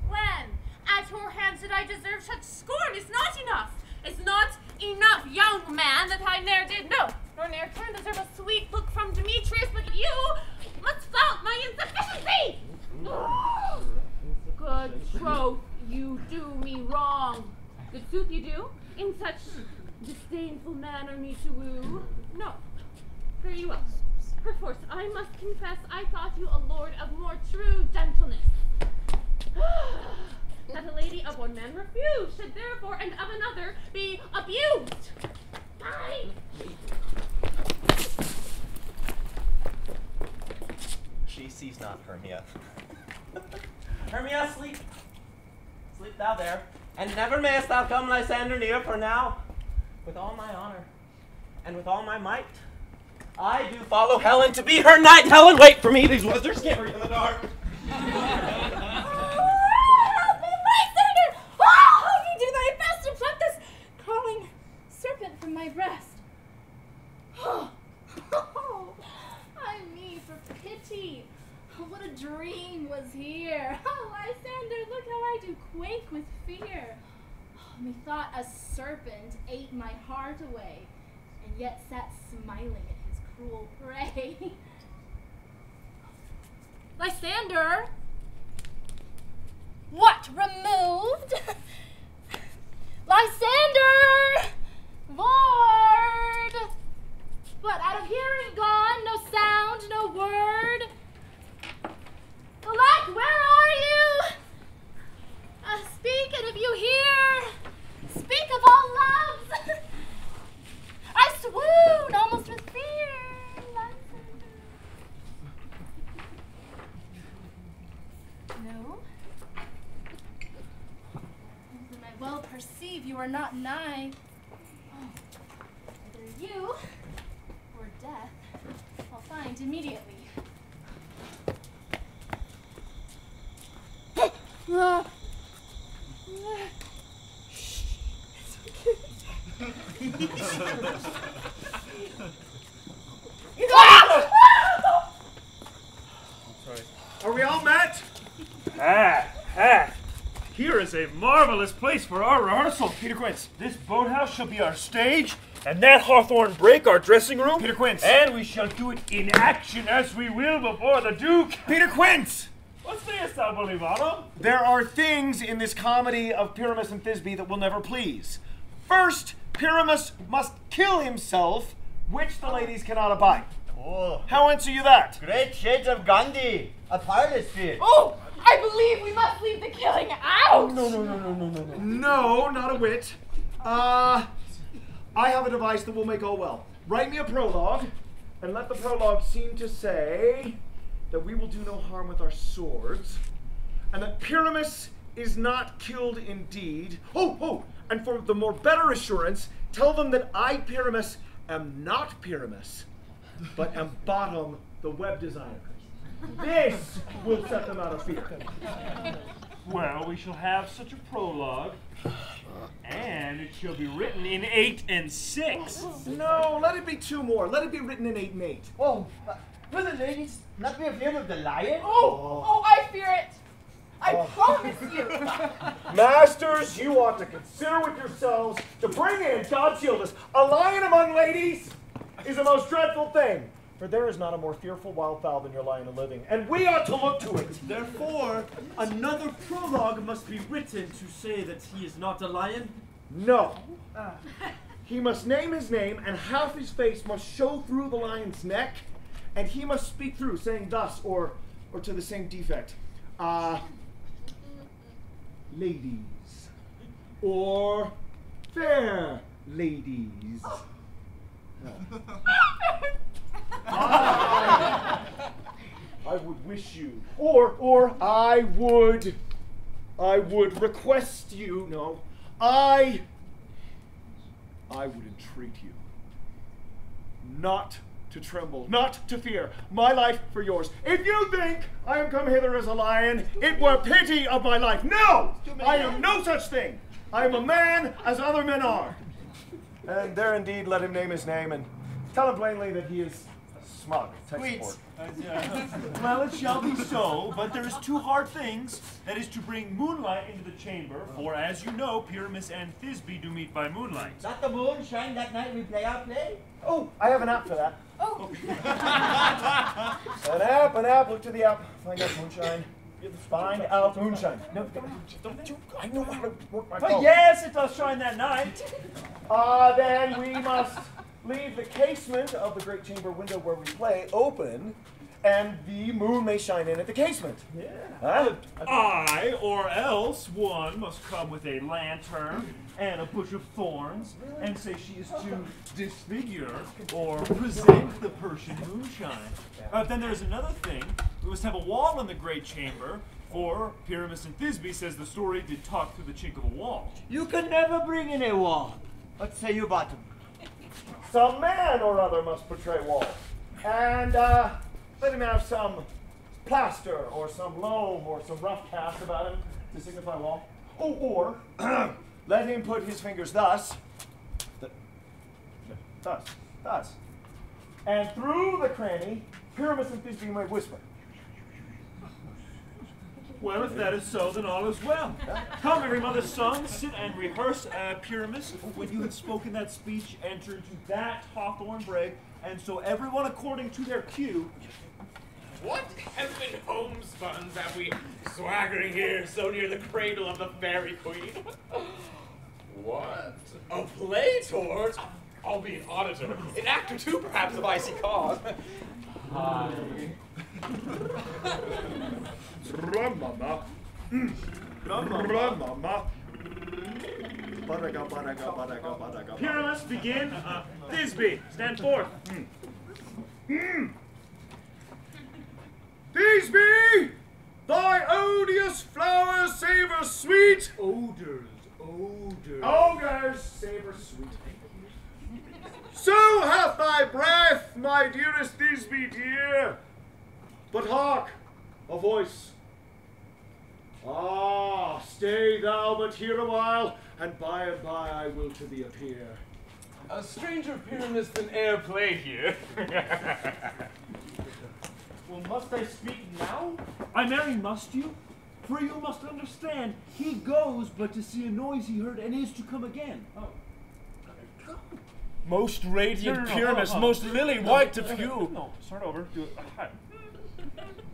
When at your hands did I deserve such scorn? Is not enough. Is not enough, young man, that I ne'er did know, nor ne'er can deserve a sweet look from Demetrius, but you must flout my insufficiency. Good troth, you do me wrong. Good sooth you do, in such disdainful manner me to woo. No, fare you well. Perforce I must confess I thought you a lord of more true gentleness. That a lady of one man refused should therefore and of another be abused. Aye. She sees not Hermia. Hermia, sleep. Sleep thou there, and never mayest thou come Lysander near, for now, with all my honor, and with all my might, I do follow Helen to be her knight. Helen, wait for me, these woods are scary in the dark. Do thy best to pluck this crawling serpent from my breast. Oh, I me for pity. What a dream was here. Oh, Lysander, look how I do quake with fear. Oh, methought a serpent ate my heart away, and yet sat smiling at his cruel prey. Lysander! What, removed? Lysander! Lord! What, out of hearing gone? No sound, no word? Alack, where are you? Speak, and if you hear, speak of all loves. you are not nigh. Oh, either you or death I'll find immediately. Are we all met? Here is a marvelous place for our rehearsal. Peter Quince. This boathouse shall be our stage, and that hawthorn brake our dressing room. Peter Quince. And we shall do it in action as we will before the Duke. Peter Quince! What's this, Bolivano? There are things in this comedy of Pyramus and Thisbe that will never please. First, Pyramus must kill himself, which the ladies cannot abide. Oh. How answer you that? Great shades of Gandhi. A parlous fit. Oh, I believe we must leave the killing out. No, not a whit. I have a device that will make all well. Write me a prologue, and let the prologue seem to say that we will do no harm with our swords, and that Pyramus is not killed indeed. And for the more better assurance, tell them that I, Pyramus, am not Pyramus, but am Bottom, the web designer. This will set them out of fear. Well, we shall have such a prologue, and it shall be written in 8 and 6. No, let it be 2 more. Let it be written in 8 and 8. Oh, will the ladies not be afraid of the lion? Oh, I fear it. I promise you. Masters, you ought to consider with yourselves to bring in, God shield us, a lion among ladies is a most dreadful thing. For there is not a more fearful wildfowl than your lion of living, and we ought to look to it. Therefore, another prologue must be written to say that he is not a lion? No. He must name his name, and half his face must show through the lion's neck, and he must speak through, saying thus, or to the same defect. Ladies, or fair ladies. I would wish you, or I would request you, no, I would entreat you not to tremble, not to fear, my life for yours. If you think I am come hither as a lion, it were pity of my life. No, I am no such thing. I am a man as other men are. And there indeed let him name his name and tell him plainly that he is smug. Well, it shall be so, but there is 2 hard things. That is to bring moonlight into the chamber, for as you know, Pyramus and Thisbe do meet by moonlight. Not the moon shine that night we play our play? Oh, I have an app for that. Oh. An app, look to the app, find out moonshine. Find out moonshine. No, don't you, I know how to work my phone. But yes, it does shine that night. Then we must leave the casement of the great chamber window where we play open, and the moon may shine in at the casement. Yeah. Huh? Or else one must come with a lantern and a bush of thorns and say she is to disfigure or present the Persian moonshine. Then there's another thing. We must have a wall in the great chamber, for Pyramus and Thisbe says the story did talk through the chink of a wall. You can never bring in a wall. What say you, Bottom? Some man or other must portray wall. And let him have some plaster or some loam or some rough cast about him to signify wall. Or let him put his fingers thus. Thus. And through the cranny, Pyramus and Thisbe may whisper. Well, if that is so, then all is well. Come, every mother's son, sit and rehearse, Pyramus. When you have spoken that speech, enter into that hawthorn brake, and so everyone according to their cue. What heaven homespuns have we swaggering here so near the cradle of the fairy queen? What? A play towards? I'll be an auditor. An act or 2, perhaps, if I see cause. Hi. Pyramus, begin. Thisbe, stand forth. Thisbe, thy odious flowers savor sweet. Odors. odor. Ogres savor sweet. So hath thy breath, my dearest Thisbe dear. But hark, a voice. Ah, stay thou but here a while, and by I will to thee appear. A stranger Pyramus than e'er played here. Well, must I speak now? I marry, must you? For you must understand, he goes but to see a noise he heard, and is to come again. Oh. Most radiant No, Pyramus, hold on. most lily white of hue. No, start over. Do it.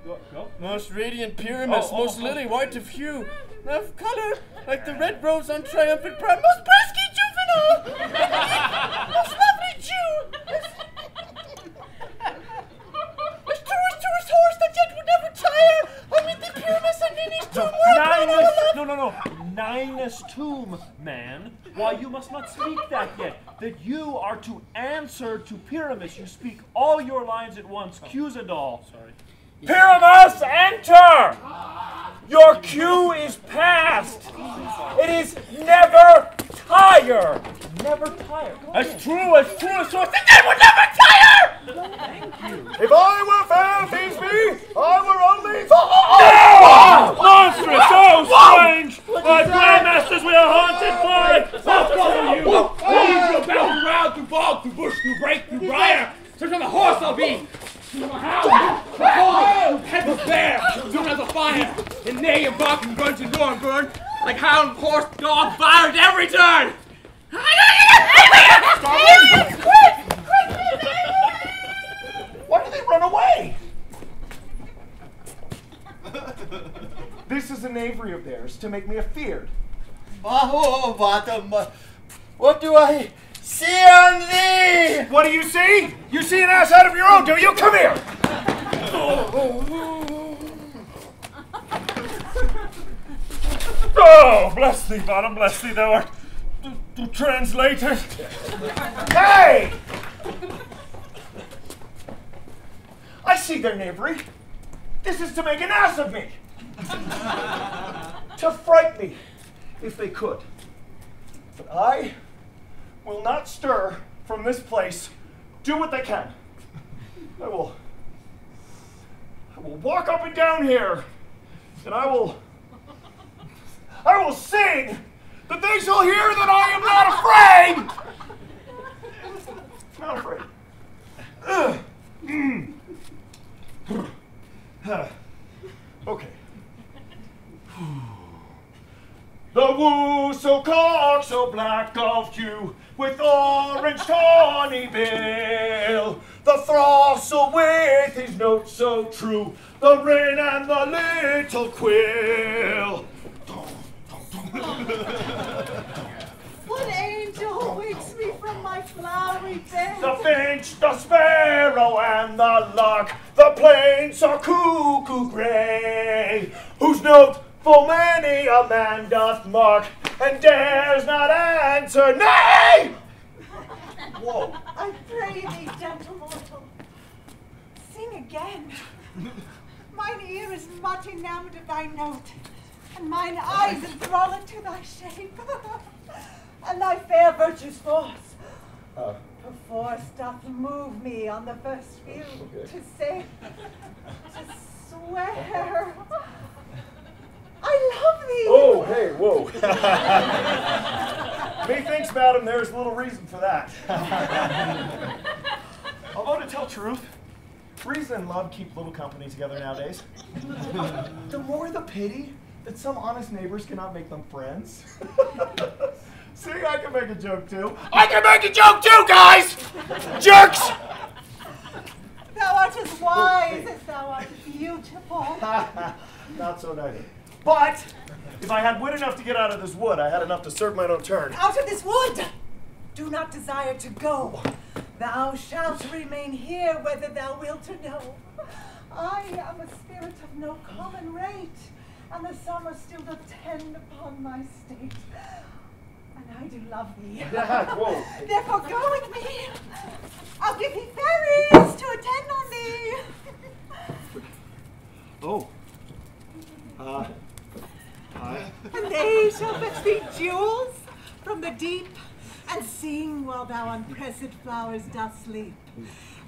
Go. Most radiant Pyramus, most lily white of hue, of color like the red rose on triumphant pride, most brisky juvenile, most lovely Jew, most tourist horse that yet would never tire, amid the Pyramus and in his tomb No. Ninus tomb, man. Why, you must not speak that yet. That you are to answer to Pyramus. You speak all your lines at once. Cues and all. Sorry. Pyramus, enter! Your cue is past. It is never tire. Never tire. As true as sword, the dead would never tire! Thank you. If I were fair, Thisbe, I were only Monstrous! So strange! My grandmasters, we are haunted by! What are you? Leave your belt around through bog, through bush, through brake, through briar. Such on the horse I'll be. To a hound, the hole, head was bare, soon as a fire, and neigh and bark and grunt and door and burn, like hound, horse, dog, fire at every turn! Why do they run away? This is a knavery of theirs to make me afeard. Oh, bottom. What do I see on thee? What do you see? You see an ass out of your own, do you? Come here! Oh, bless thee, bottom, bless thee, thou art the translator. Hey! I see their knavery. This is to make an ass of me. To fright me, if they could. But I will not stir from this place. Do what they can. I will walk up and down here, and I will sing that they shall hear that I am not afraid. Not afraid. Okay. The woo so cock, so black of hue, with orange tawny bill. The throstle with his notes so true, the wren and the little quill. What angel wakes me from my flowery bed? The finch, the sparrow, and the lark, the plains are cuckoo grey, whose note full many a man doth mark, and dares not answer, nay! Whoa. I pray thee, gentle mortal, sing again. Mine ear is much enamored of thy note, and mine eyes enthralled to thy shape, and thy fair virtue's force. Perforce doth move me on the first view to say, to swear, I love thee. Oh, hey, whoa. Methinks, madam, there is little reason for that. Although, to tell truth, reason and love keep little company together nowadays. The more the pity that some honest neighbors cannot make them friends. See, I can make a joke too. I can make a joke too, guys! Jerks! Thou art as wise as thou art beautiful. Not so neither. But if I had wit enough to get out of this wood, I had enough to serve mine own turn. Out of this wood! Do not desire to go. Thou shalt remain here whether thou wilt or no. I am a spirit of no common rate, and the summer still doth tend upon my state. And I do love thee. Whoa. Therefore go with me. I'll give thee fairies to attend on thee. Oh. And they shall fetch thee jewels pressed flowers doth sleep.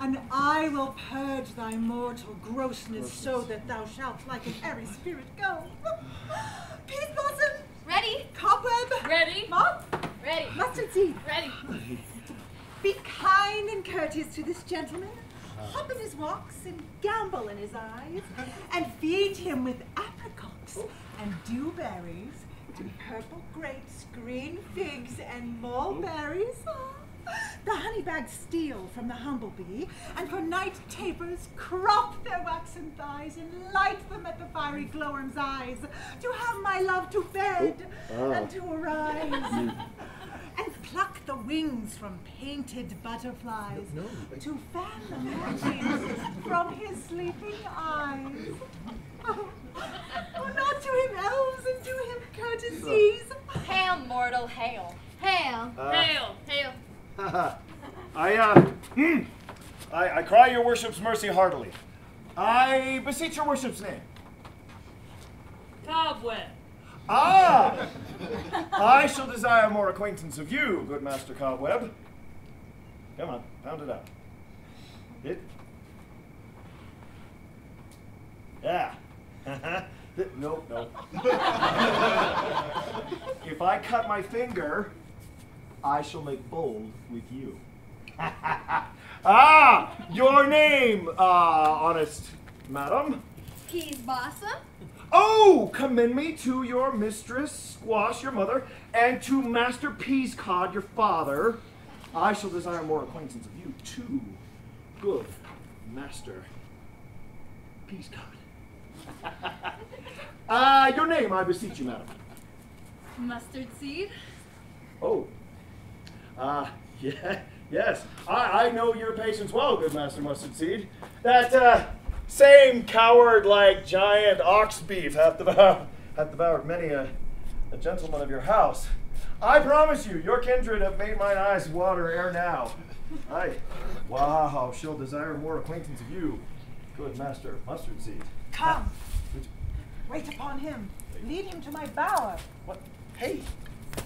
And I will purge thy mortal grossness so that thou shalt like an airy spirit go. Peas blossom! Ready? Cobweb! Ready? Moth! Ready. Mustard seed! Ready. Be kind and courteous to this gentleman. Hop in his walks and gambol in his eyes, and feed him with apricots and dewberries, and purple grapes, green figs, and mulberries. The honey bags steal from the humblebee, and for night tapers crop their waxen thighs and light them at the fiery glowworm's eyes, to have my love to bed and to arise. And pluck the wings from painted butterflies to fan the moonbeams from his sleeping eyes. Oh, not to him elves and to him courtesies. Hail, mortal, hail. Hail. Hail. Hail. I cry your worship's mercy heartily. I beseech your worship's name. Cobweb. Ah! I shall desire more acquaintance of you, good Master Cobweb. Come on, pound it out. It? Yeah. Nope, nope. If I cut my finger, I shall make bold with you. Ah! Your name, honest madam? Peas blossom. Oh, commend me to your mistress, Squash, your mother, and to Master Peascod, your father. I shall desire more acquaintance of you, too, good Master Peascod. Your name, I beseech you, madam. Mustard seed. Oh, yeah, yes. I know your patience well, good Master Mustard Seed. That, same coward-like giant ox beef hath devoured many a gentleman of your house. I promise you, your kindred have made mine eyes water ere now. Wow, shall desire more acquaintance of you, good Master Mustard Seed. Come, wait upon him. Lead him to my bower. What? Hey!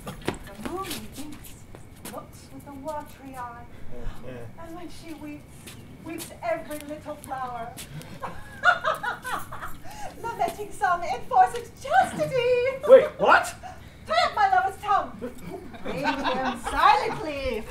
The moon, methinks, looks with a watery eye, and when she weeps every little flower. Lamenting some enforced chastity. Wait, what? Tie up my lover's tongue. Break him silently.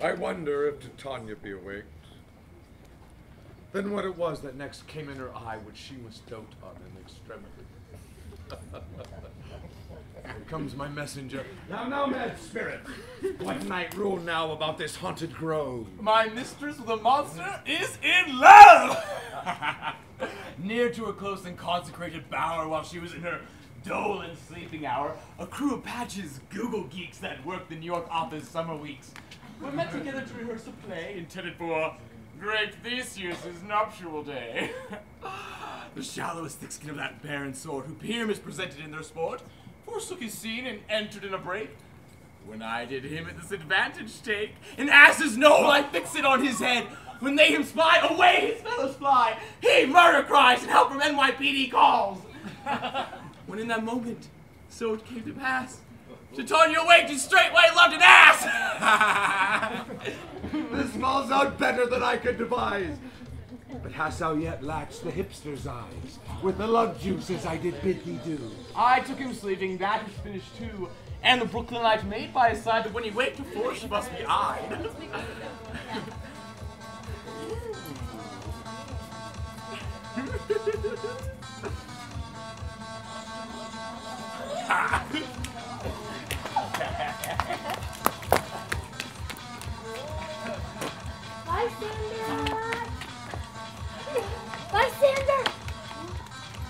I wonder if Titania be awaked. Then what it was that next came in her eye which she must dote on in extremity. Here comes my messenger. Now, mad spirit, what night rule now about this haunted grove? My mistress, the monster, is in love! near to her close and consecrated bower while she was in her dole and sleeping hour, a crew of Patch's Google geeks that worked the New York office summer weeks were met together to rehearse a play intended for great Theseus' nuptial day. The shallowest thick skin of that barren sort who Pyramus presented in their sport forsook his scene and entered in a break. When I did him at this advantage take, an ass's knoll I fix it on his head. When they him spy, away his fellows fly. He murder cries and help from NYPD calls. When in that moment, so it came to pass, Titania waked and straightway loved an ass. This falls out better than I could devise. But hast thou yet latched the hipster's eyes with the love juice as I did bid thee do? I took him sleeping, that is finished too, and the Brooklynite maid by his side, but when he waked before she must be eyed. Lysander! Lysander!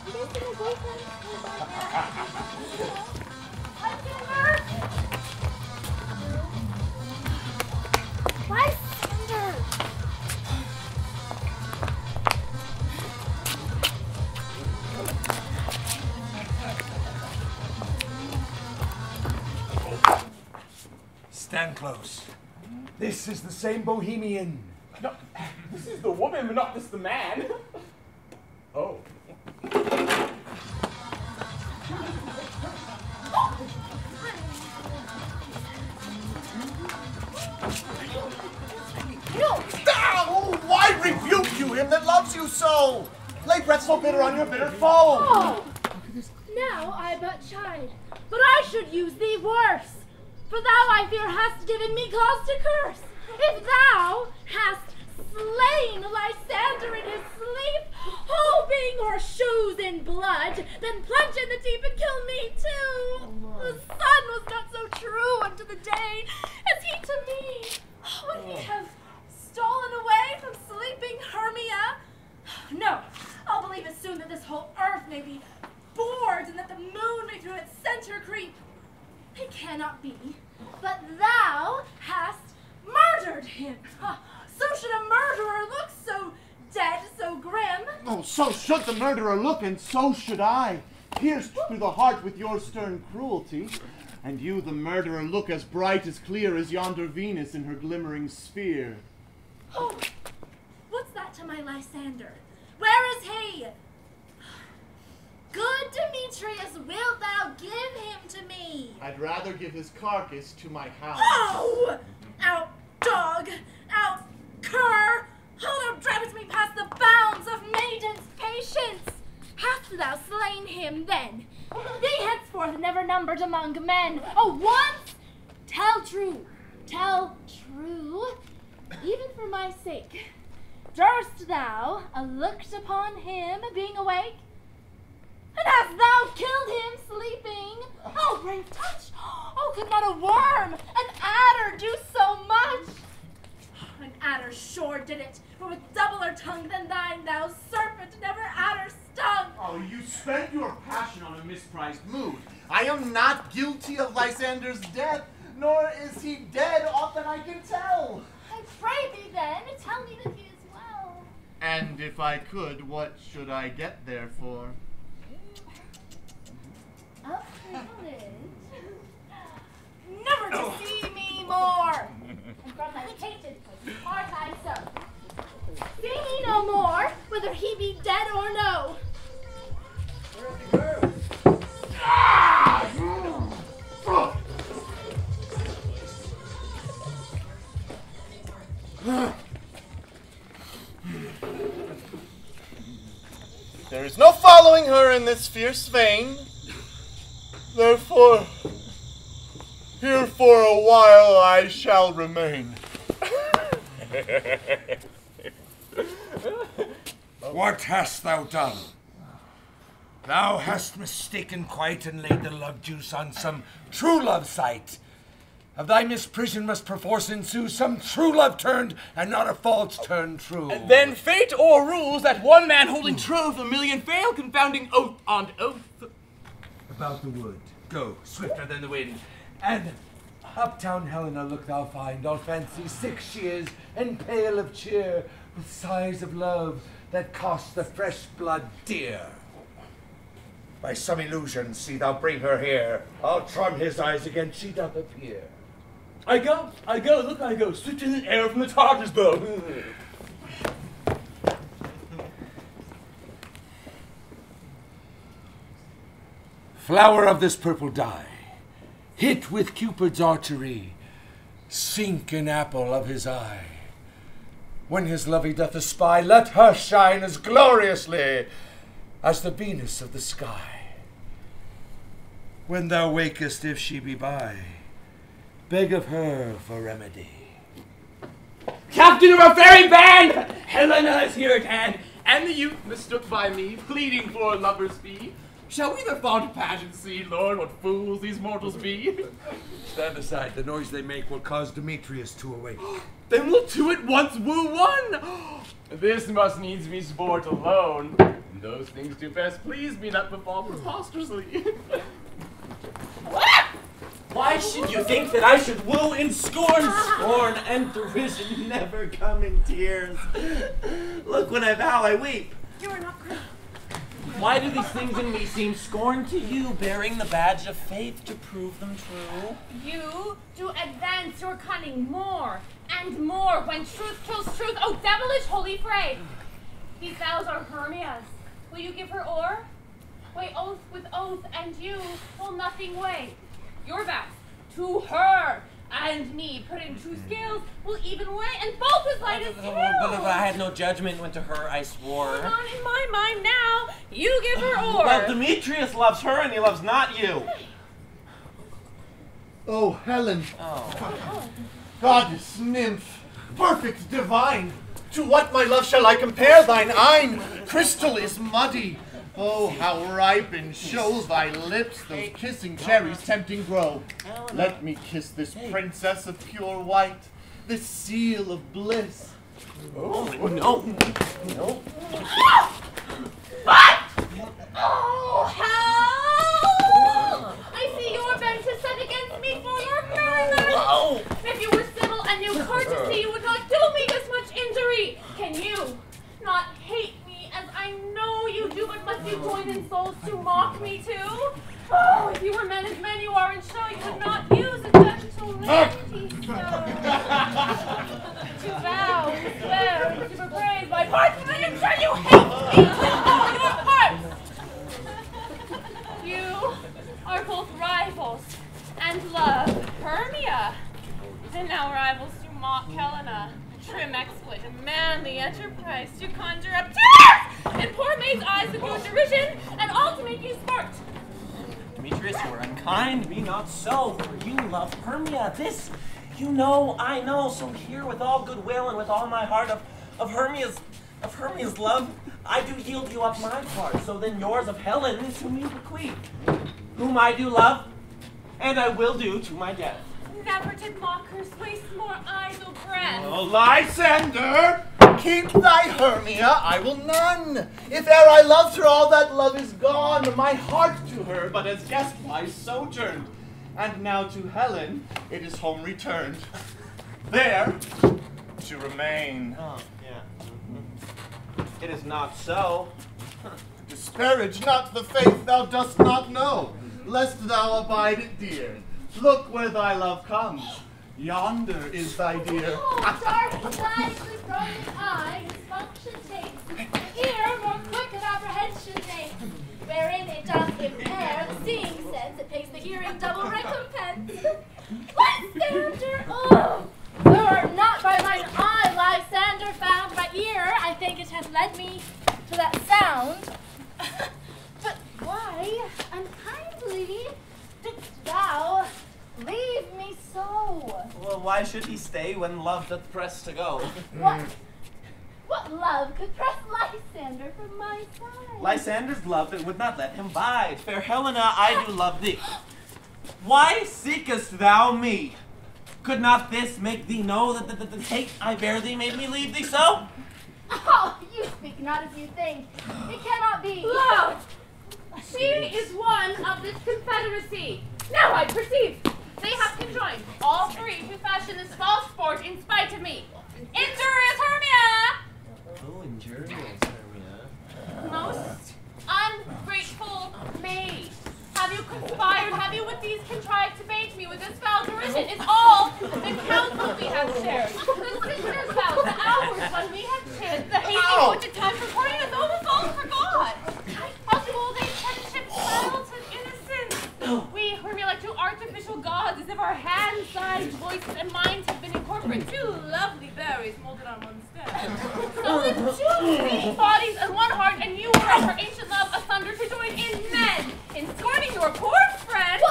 You guys see my boyfriend? Lysander! Lysander! Stand close. This is the same Bohemian. No, this is the woman, but not this the man. Oh. Oh, why rebuke you him that loves you so? Lay breath so bitter on your bitter foe. Oh! Now I but chide, but I should use thee worse. For thou, I fear, hast given me cause to curse. If thou hast slain Lysander in his sleep, hoping her shoes in blood, then plunge in the deep and kill me too. The sun was not so true unto the day as he to me. Would he have stolen away from sleeping Hermia? No, I'll believe it soon that this whole earth may be bored and that the moon may through its center creep. It cannot be, but thou hast murdered him. So should a murderer look, so dead, so grim. Oh, so should the murderer look, and so should I, pierced through the heart with your stern cruelty. And you, the murderer, look as bright, as clear as yonder Venus in her glimmering sphere. Oh, what's that to my Lysander? Where is he? Good Demetrius, wilt thou give him to me? I'd rather give his carcass to my house. Oh! Out dog! Out cur! Hold up, drive me past the bounds of maiden's patience! Hast thou slain him then? Thee henceforth never numbered among men. Oh, once! Tell true, even for my sake. Durst thou looked upon him being awake? And hast thou killed him sleeping? Oh, brave touch! Oh, could not a worm, an adder, do so much? An adder sure did it, for with doubler tongue than thine, thou serpent, never adder stung. Oh, you spent your passion on a misprized mood. I am not guilty of Lysander's death, nor is he dead, aught that I can tell. I pray thee then, tell me that he is well. And if I could, what should I get therefore? A privilege never to see me more, and from thy tainted art I so. See me no more, whether he be dead or no. There is no following her in this fierce vein. Therefore, here for a while I shall remain. What hast thou done? Thou hast mistaken quite and laid the love juice on some true love sight. Of thy misprision must perforce ensue some true love turned, and not a false turned true. Then fate o'errules that one man holding troth, a million fail, confounding oath on oath. About the wood, go, swifter than the wind, and uptown Helena look thou find, all fancy sick she is, and pale of cheer, with sighs of love that cost the fresh blood dear. By some illusion see thou bring her here, I'll charm his eyes again she doth appear. I go, look I go, swifter than air from the Tartar's bow. Flower of this purple dye, hit with Cupid's archery, sink an apple of his eye. When his love he doth espy, let her shine as gloriously as the Venus of the sky. When thou wakest, if she be by, beg of her for remedy. Captain of a fairy band, Helena is here at hand, and the youth mistook by me, pleading for a lover's fee. Shall we their fond pageant see, Lord, what fools these mortals be? Stand aside, the noise they make will cause Demetrius to awake. Then we'll two at once woo one. This must needs be sport alone. Those things do best please me that befall preposterously. Why should you think that I should woo in scorn? Scorn and derision never come in tears. Look, when I vow, I weep. You are not correct. Why do these things in me seem scorn to you, bearing the badge of faith to prove them true? You do advance your cunning more and more when truth kills truth. Oh, devilish holy fray! These vows are Hermia's. Will you give her o'er? Weigh oath with oath, and you will nothing weigh. Your vows to her and me put in true scales will even weigh, and both as light as hail. But I had no judgment when to her I swore. Not in my mind now. You give her o'er. Well, Demetrius loves her, and he loves not you. Oh, Helen. Oh. Goddess, nymph, perfect divine, to what, my love, shall I compare thine eyne? Crystal is muddy. Oh, how ripen show thy lips, those kissing cherries tempting grow. Let me kiss this princess of pure white, this seal of bliss. Oh, no. No. What? Oh, how? I see you are bent to set against me for your merriment. Whoa. If you were civil and knew courtesy, you would not do me this much injury. Can you not hate me as I know you do, but must you join in souls to mock me too? Oh, if you were men as men you are in show, you would not use a gentle lady so. To vow, to swear, and to bepraise my parts, and I am sure you hate me with all your parts. You are both rivals and love Hermia, and now rivals to mock Helena. Trim exploit, a manly enterprise to conjure up tears in poor maid's eyes with your derision, and all to make you sport. Demetrius, you are unkind, be not so, for you love Hermia. This you know, I know, so here with all goodwill and with all my heart of Hermia's love, I do yield you up my part, so then yours of Helen to me bequeath, whom I do love, and I will do to my death. Never did mockers waste more idle breath. Oh, Lysander, keep thy Hermia, I will none. If e'er I loved her, all that love is gone. My heart to her, but as guest-wise sojourned. And now to Helen, it is home returned. There to remain. Oh, yeah. It is not so. Disparage not the faith thou dost not know, lest thou abide it dear. Look where thy love comes. Yonder is thy dear. Oh, dark eyes with brilliant eye, his function takes. Ear more quick of apprehension makes. Wherein it doth impair the seeing sense, it pays the hearing double recompense. Lysander, oh! Thou art not by mine eye, Lysander, found by ear. I think it hath led me to that sound. But why, unkindly, didst thou leave me so? Well, why should he stay when love doth press to go? What love could press Lysander from my side? Lysander's love that would not let him bide. Fair Helena, I do love thee. Why seekest thou me? Could not this make thee know that the hate I bear thee made me leave thee so? Oh, you speak not as you think. It cannot be. Love! She is one of this confederacy. Now I perceive. They have conjoined, all three, to fashion this false sport in spite of me. Injurious Hermia! Oh, injurious Hermia. Most ungrateful maid. Have you conspired? Have you with these contrived to bait me with this foul derision? Is all the counsel we have shared, the sisters' vows, the hours when we have chid, the hasty appointed time for courting as though this all forgot. Possible they friendship smile to innocence. We, Hermia, like two artificial gods, as if our hands, sides, voices, and minds have been incorporated. Two lovely berries molded on one stem. So with two sweet bodies and one heart, and you were of her ancient love asunder to join in men in scorning your poor friend.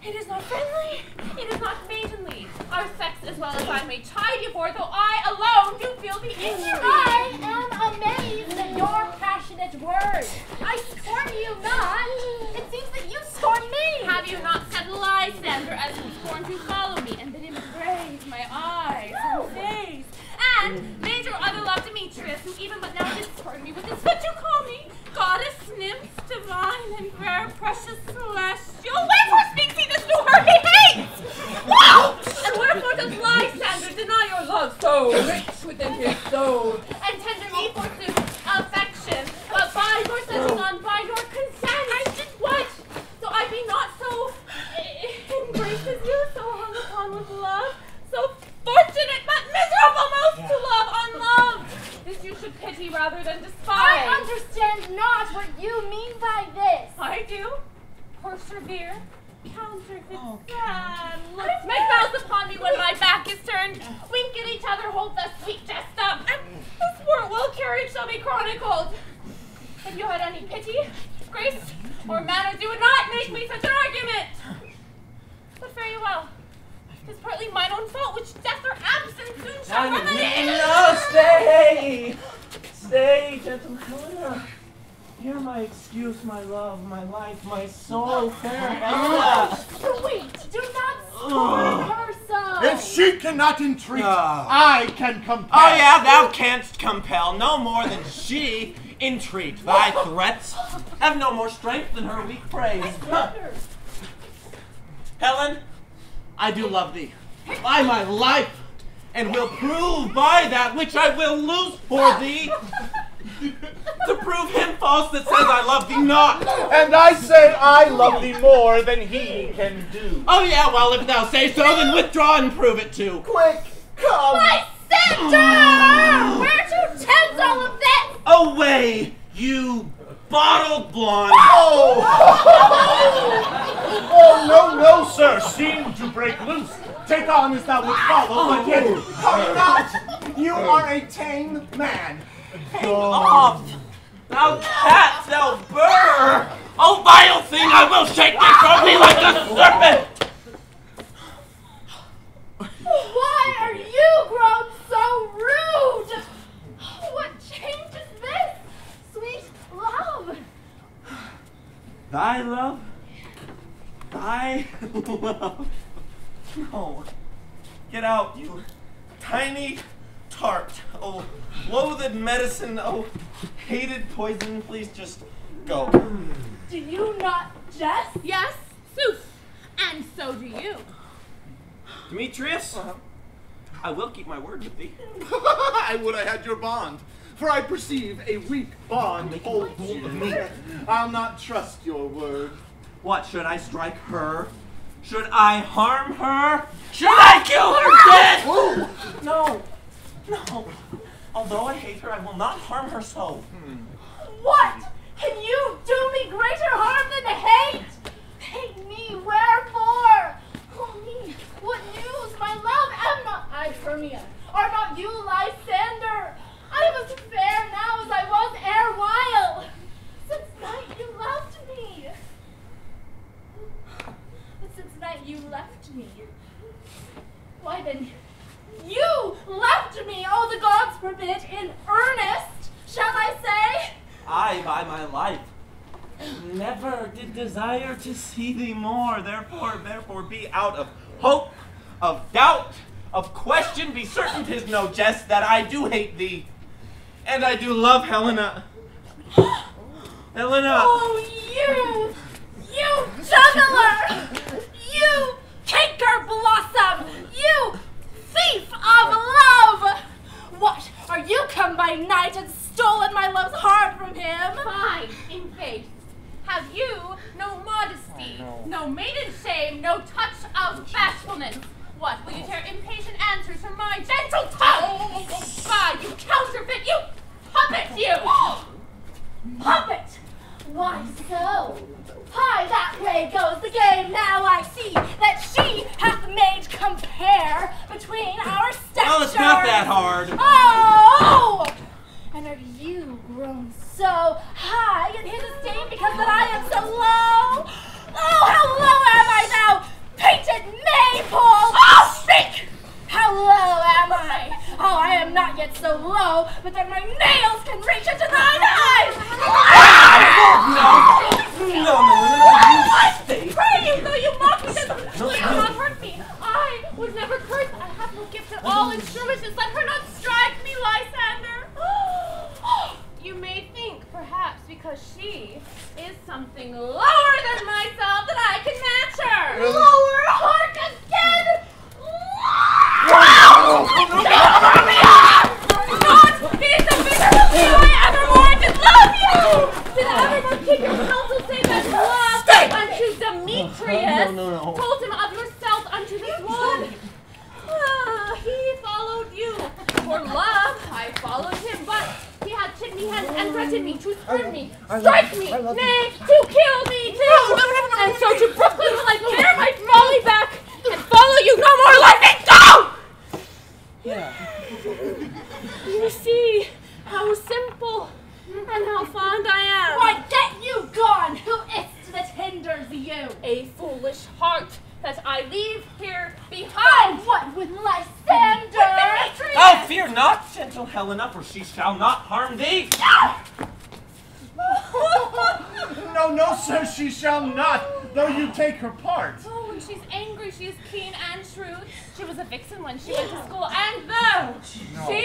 It is not friendly. It is not maidenly. Our sex, as well as I may chide you for, though I alone do feel the injury. I am amazed at your passionate words. I scorn you not. It seems that you scorn me. Have you not said Lysander as you scorn to follow me, and bid him embrace my eyes and face? And made your other love Demetrius, who even but now did scorn me with this what you call me, goddess, nymph, divine, and rare, precious, celestial. Wherefore speaks he this to her he hates? Wow! And wherefore does Lysander deny your love so rich within his soul, and tender me forsooth affection, but by your setting on, by your consent? I did what? So I be not so embraced as you, so hung upon with love, so fortunate but miserable most to love unloved. This you should pity rather than despise. I understand not what you mean by this. I do. Persevere. Counterfeit sad looks. Make mouths upon me when my back is turned. Wink at each other, hold the sweet jest up. And the sport well carried shall be chronicled. If you had any pity, grace, or manners, you would not make me such an argument. But fare you well. 'Tis partly mine own fault, which death or absence soon shall remedy. No, stay! Stay, gentle Helena. Hear my excuse, my love, my life, my soul, fair Helena. Sweet, do not scorn her so. If she cannot entreat, I can compel. Oh yeah, thou canst compel, no more than she entreat. Thy threats have no more strength than her weak praise. Helen, I do love thee, by my life, and will prove by that which I will lose for thee, to prove him false that says I love thee not. And I say I love thee more than he can do. Oh yeah, well if thou say so, then withdraw and prove it too. Quick, come. Lysander! Where to tempt all of this? Away, you bottled blonde. Oh! Oh, no, sir. Seem to break loose. Take on as thou would follow, but yet come not. You are a tame man. Hang off, thou cat, thou burr! Oh, vile thing, I will shake thee from me like a serpent! Why are you grown so rude? What change is this, sweet love? Thy love? Thy love? No. Get out, you tiny tart. Oh, loathed medicine. Oh, hated poison. Please just go. Do you not jest? Yes, sooth, and so do you. Demetrius, I will keep my word with thee. I would I had your bond, for I perceive a weak bond holds hold of me. I'll not trust your word. What, should I strike her? Should I harm her? Should I kill her dead? Ooh. No, no. Although I hate her, I will not harm her so. What? Can you do me greater harm than hate? Hate me, wherefore? Oh me, what news, my love? Am not I Hermia? Are not you Lysander? I am as fair now as I was erewhile. Since night you left me. But since night you left me. Why then, you left me, oh the gods forbid, in earnest, shall I say? I, by my life. never did desire to see thee more. Therefore be out of hope, of doubt, of question, be certain 'tis no jest that I do hate thee. And I do love Helena. Helena! Oh, you juggler! You canker blossom! You thief of love! What, are you come by night and stolen my love's heart from him? Fine, in faith. Have you no modesty, no maiden shame, no touch of bashfulness? What, will you tear impatient answers from my gentle tongue? Fie, you counterfeit, you puppet, you! Puppet! Why so? Hi, that way goes the game. Now I see that she hath made compare between our statures. Well, it's not that hard. Oh! And are you grown so high in his esteem because that I am so low? Oh, how low am I thou painted maypole? Oh, speak! How low am I? Oh, I am not yet so low, but that my nails can reach into thine eyes! No, Pray you, though you mock me, will you not hurt me? I would never curse. I have no gift at all in skirmishes. Let her not strike me, Lysander. You may think, perhaps, because she is something lower than myself, that I can match her. Lower? Hark again! Not be the miserable being I evermore did love you! Did evermore keep your counsel save as love unto Demetrius? Told him of yourself unto this one. He followed you. For love, I followed him, but he had chid me and threatened me to spurn me, strike me, nay, to kill me too. And so to Brooklyn will I bear my folly back and follow you no more. Let me go! Yeah. You see how simple and how fond I am. Why, get you gone! Who is't that hinders you? A foolish heart that I leave here behind. What with Lysander? Oh, fear not, gentle Helena, for she shall not harm thee. No, sir, she shall not, though you take her part. Oh, when she's angry, she is keen and shrewd. She was a vixen when she went to school, and though she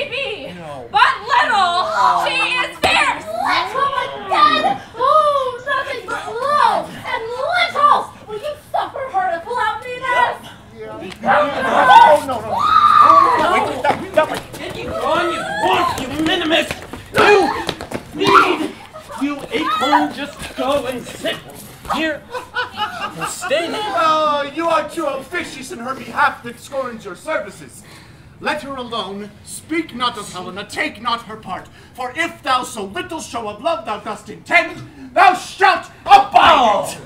be but little, she is fierce. Little again? Oh, nothing but low and little! Will you suffer her to flounciness? Get you gone, you wolf, you minimus! You acorn, just go and sit here and stay there. Oh, you are too officious in her behalf that scorns your services. Let her alone, speak not of Helena, take not her part, for if thou so little show of love thou dost intend, thou shalt abide it.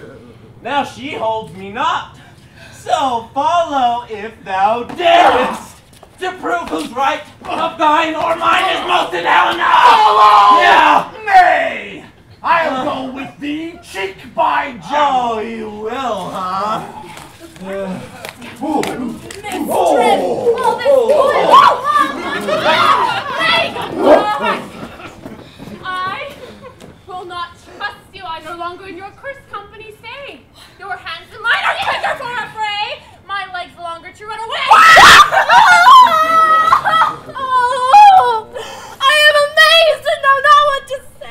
Now she holds me not, so follow if thou darest, to prove whose right of thine or mine is most in Helena. Follow! Yeah. Nay! I'll go with thee, cheek by jowl. Oh, you will, huh? I will not trust you. I'm no longer in your cursed company. Stay. Your hands and mine are quicker for a fray. My legs longer to run away. Oh, I am amazed and don't know what to say.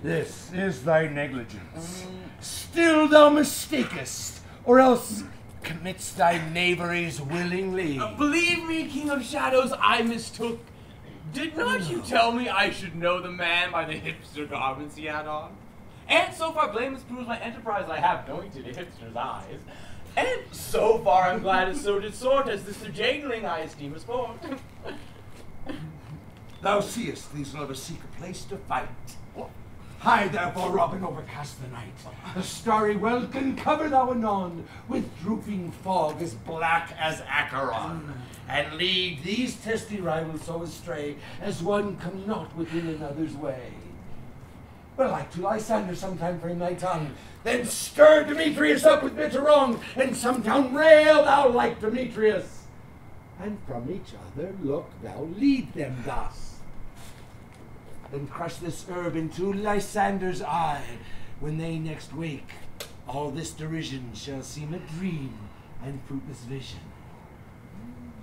This is thy negligence. Still thou mistakest, or else commits thy knaveries willingly. Believe me, King of Shadows, I mistook. Did not you tell me I should know the man by the hipster garments he had on? And so far blameless proves my enterprise I have knowing to the hipster's eyes. And so far I'm glad it so did sort as this Jangling I esteem as sport. Thou seest these lovers seek a place to fight. Hie therefore, Robin, overcast the night. The starry welkin cover thou anon with drooping fog as black as Acheron, and lead these testy rivals so astray as one come not within another's way. belike to Lysander sometime frame thy tongue. Then stir Demetrius up with bitter wrong, and sometime rail thou like Demetrius. And from each other look thou lead them thus. Then crush this herb into Lysander's eye. When they next wake, all this derision shall seem a dream and fruitless vision.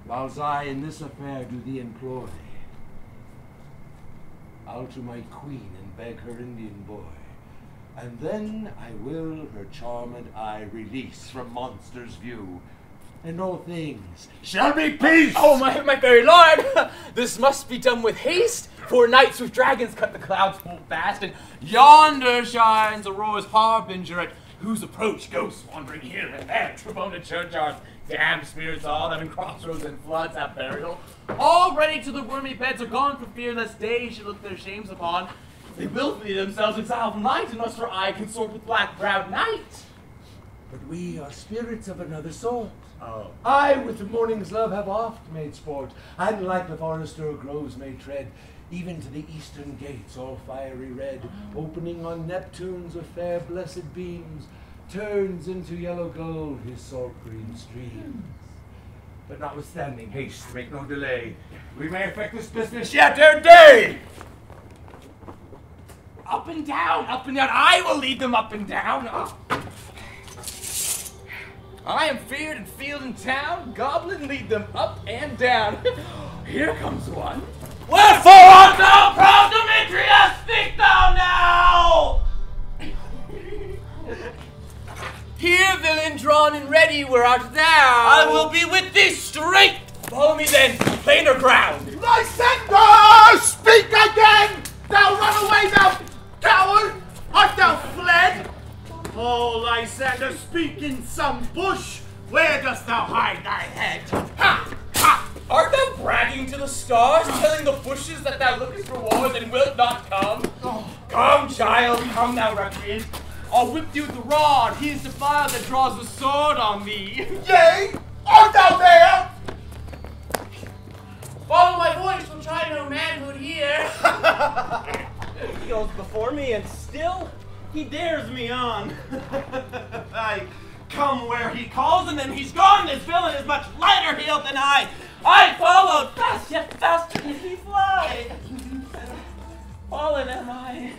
Whiles I in this affair do thee employ, I'll to my queen and beg her Indian boy, and then I will her charmed eye release from monsters' view, and all things shall be peace! Oh, my very lord! This must be done with haste, for knights with dragons cut the clouds full fast, and yonder shines Aurora's harbinger, at whose approach ghosts wandering here and there trip on the churchyards. Damned spirits all that in crossroads and floods have burial. Already to the wormy beds are gone for fear lest day should look their shames upon. They willfully themselves exile from light, and must for eye consort with black-browed night. But we are spirits of another sort. Oh. I with the morning's love have oft made sport, and like the forest o'er groves may tread, even to the eastern gates all fiery red, opening on Neptune's of fair blessed beams, turns into yellow gold his salt green streams. But notwithstanding haste, make no delay, we may effect this business yet ere day. Up and down, I will lead them up and down. I am feared in field and town, goblin lead them up and down. Here comes one. Wherefore art thou proud, Demetrius? Think thou now! Here, villain, drawn and ready, where art thou? I will be with thee straight. Follow me then, plainer ground. Lysander! Speak again! Thou run away, thou coward! Art thou fled? Oh, Lysander, speak in some bush. Where dost thou hide thy head? Ha! Ha! Art thou bragging to the stars, telling the bushes that thou lookest for wars and wilt not come? Oh. Come, child, come, thou recreant. I'll whip thee with the rod. He is defiled that draws the sword on thee. Yea, art thou there? Follow my voice, will try no manhood here. He goes before me, and still he dares me on. I come where he calls, and then he's gone. This villain is much lighter heeled than I. I followed fast, yet faster did he fly. Fallen am I,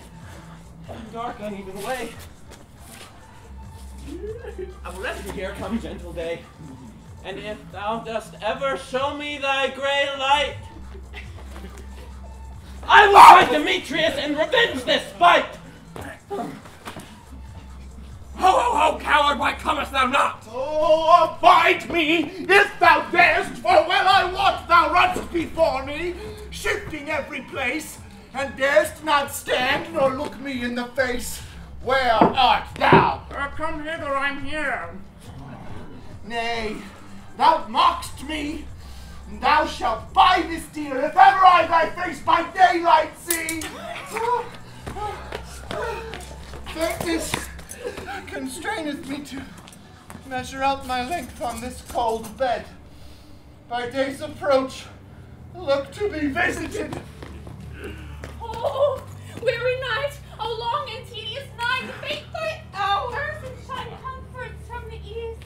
dark uneven way. I will rest thee here, come gentle day. And if thou dost ever show me thy grey light, I will fight Demetrius and revenge this fight! Ho, ho, ho, coward, why comest thou not? Oh, abide me, if thou darest, for well I wot thou runnest before me, shifting every place, and darest not stand nor look me in the face. Where art thou? Come hither, I'm here. Nay, thou mock'st me, and thou shalt buy this dear if ever I thy face by daylight see. Faintness constraineth me to measure out my length on this cold bed. By day's approach, look to be visited. Oh, weary night, oh long and tedious night, fate thy hours, and shine comforts from the east,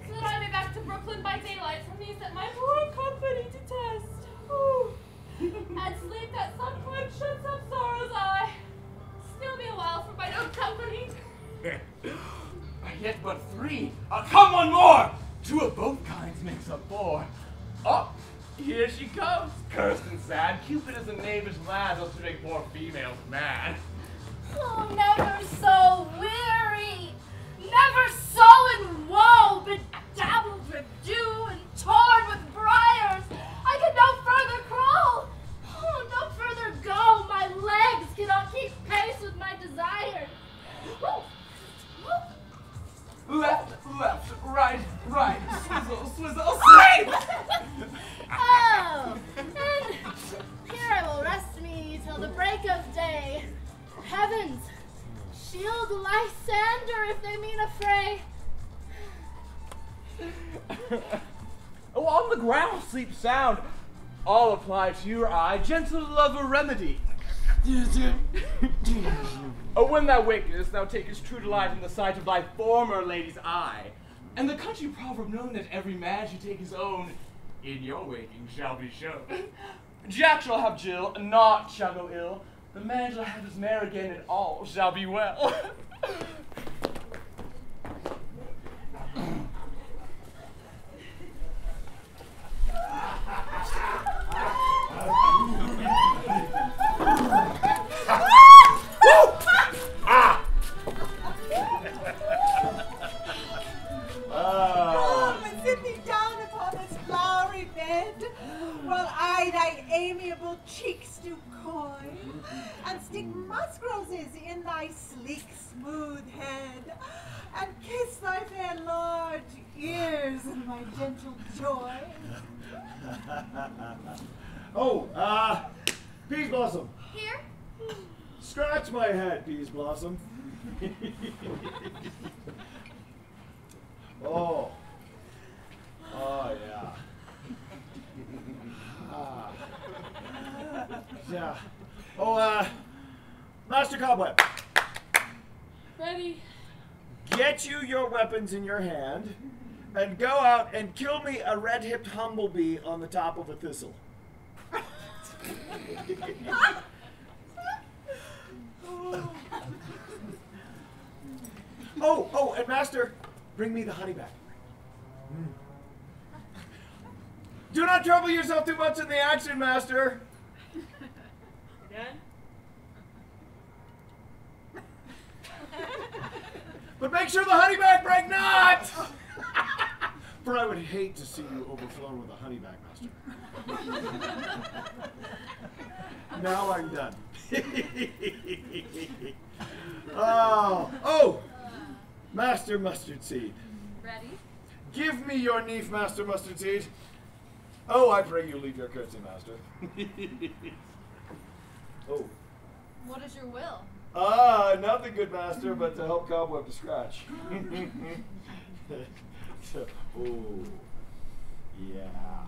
so that I may back to Brooklyn by daylight from these that my poor company detest. Ooh. And sleep that sometimes shuts up sorrow's eye. Still be a while for mine own company. Yet but three. Come one more! Two of both kinds makes up four. Oh, here she comes, cursed and sad. Cupid is a knavish lad, else to make more females mad. Oh, never so weary, never so in woe, bedabbled with dew and torn with briars. I can no further crawl, oh, no further go. My legs cannot keep pace with my desires. Left, right, swizzle, swizzle, slide! Oh, and here I will rest me till the break of day. Heavens, shield Lysander if they mean a fray. Oh, on the ground sleep sound. I'll apply to your eye gentle love a remedy. Oh, when thou wakest, thou takest true delight in the sight of thy former lady's eye. And the country proverb known that every man should take his own, in your waking shall be shown. Jack shall have Jill, naught shall go ill. The man shall have his mare again, and all shall be well. Come and sit thee down upon this flowery bed, while I thy amiable cheeks do coy, and stick musk roses in thy sleek, smooth head, and kiss thy fair large ears in my gentle joy. Oh, Peas Blossom. Here? Scratch my head, Peas Blossom. Oh. Oh, yeah. Yeah. Oh, Master Cobweb. Ready? Get you your weapons in your hand and go out and kill me a red-hipped humblebee on the top of a thistle. Oh, and Master, bring me the honey back. Do not trouble yourself too much in the action, Master. Done? But make sure the honey bag break not! For I would hate to see you overflown with a honey bag, Master. Now I'm done. Oh, Master Mustard Seed. Ready? Give me your neef, Master Mustard Seed. Oh, I pray you leave your curtsy, Master. Oh. What is your will? Nothing, good master, but to help Cobweb to scratch. Oh, yeah.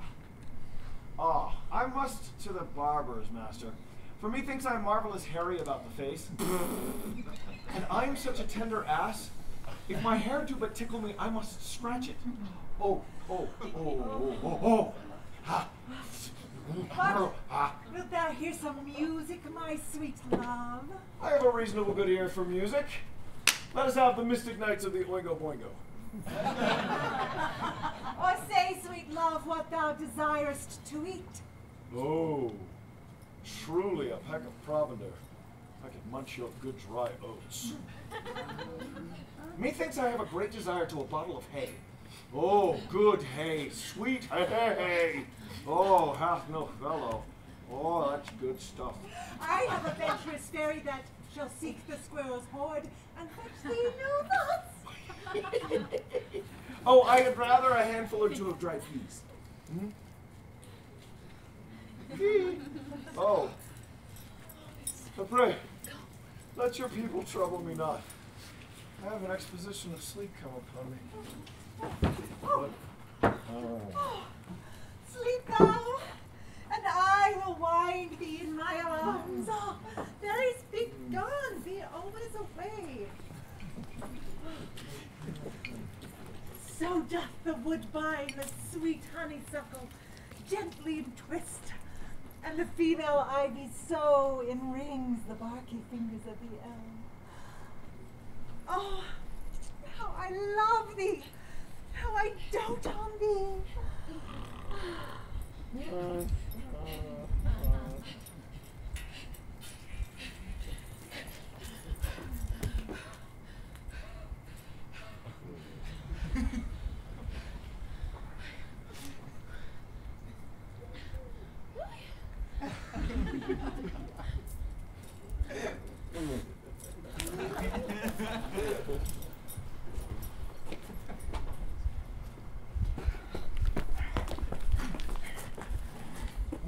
Oh, I must to the barber's, master. For methinks I'm marvelous hairy about the face. And I'm such a tender ass. If my hair do but tickle me, I must scratch it. Oh. Ha. But wilt thou hear some music, my sweet love? I have a reasonable good ear for music. Let us have the Mystic Knights of the Oingo Boingo. Or say, sweet love, what thou desirest to eat. Oh, truly a peck of provender. I could munch your good dry oats. Methinks I have a great desire to a bottle of hay. Oh, good hay, sweet hay. Oh, hath no fellow. Oh, that's good stuff. I have a venturous fairy that shall seek the squirrel's hoard and fetch thee new nuts. Oh, I had rather a handful or two of dried peas. Oh. But pray, let your people trouble me not. I have an exposition of sleep come upon me. Sleep thou, and I will wind thee in my arms. Oh, fairies, be gone, be always away. So doth the woodbine the sweet honeysuckle gently entwist, and the female ivy so enrings the barky fingers of the elm. Oh, how I love thee, how I dote on thee.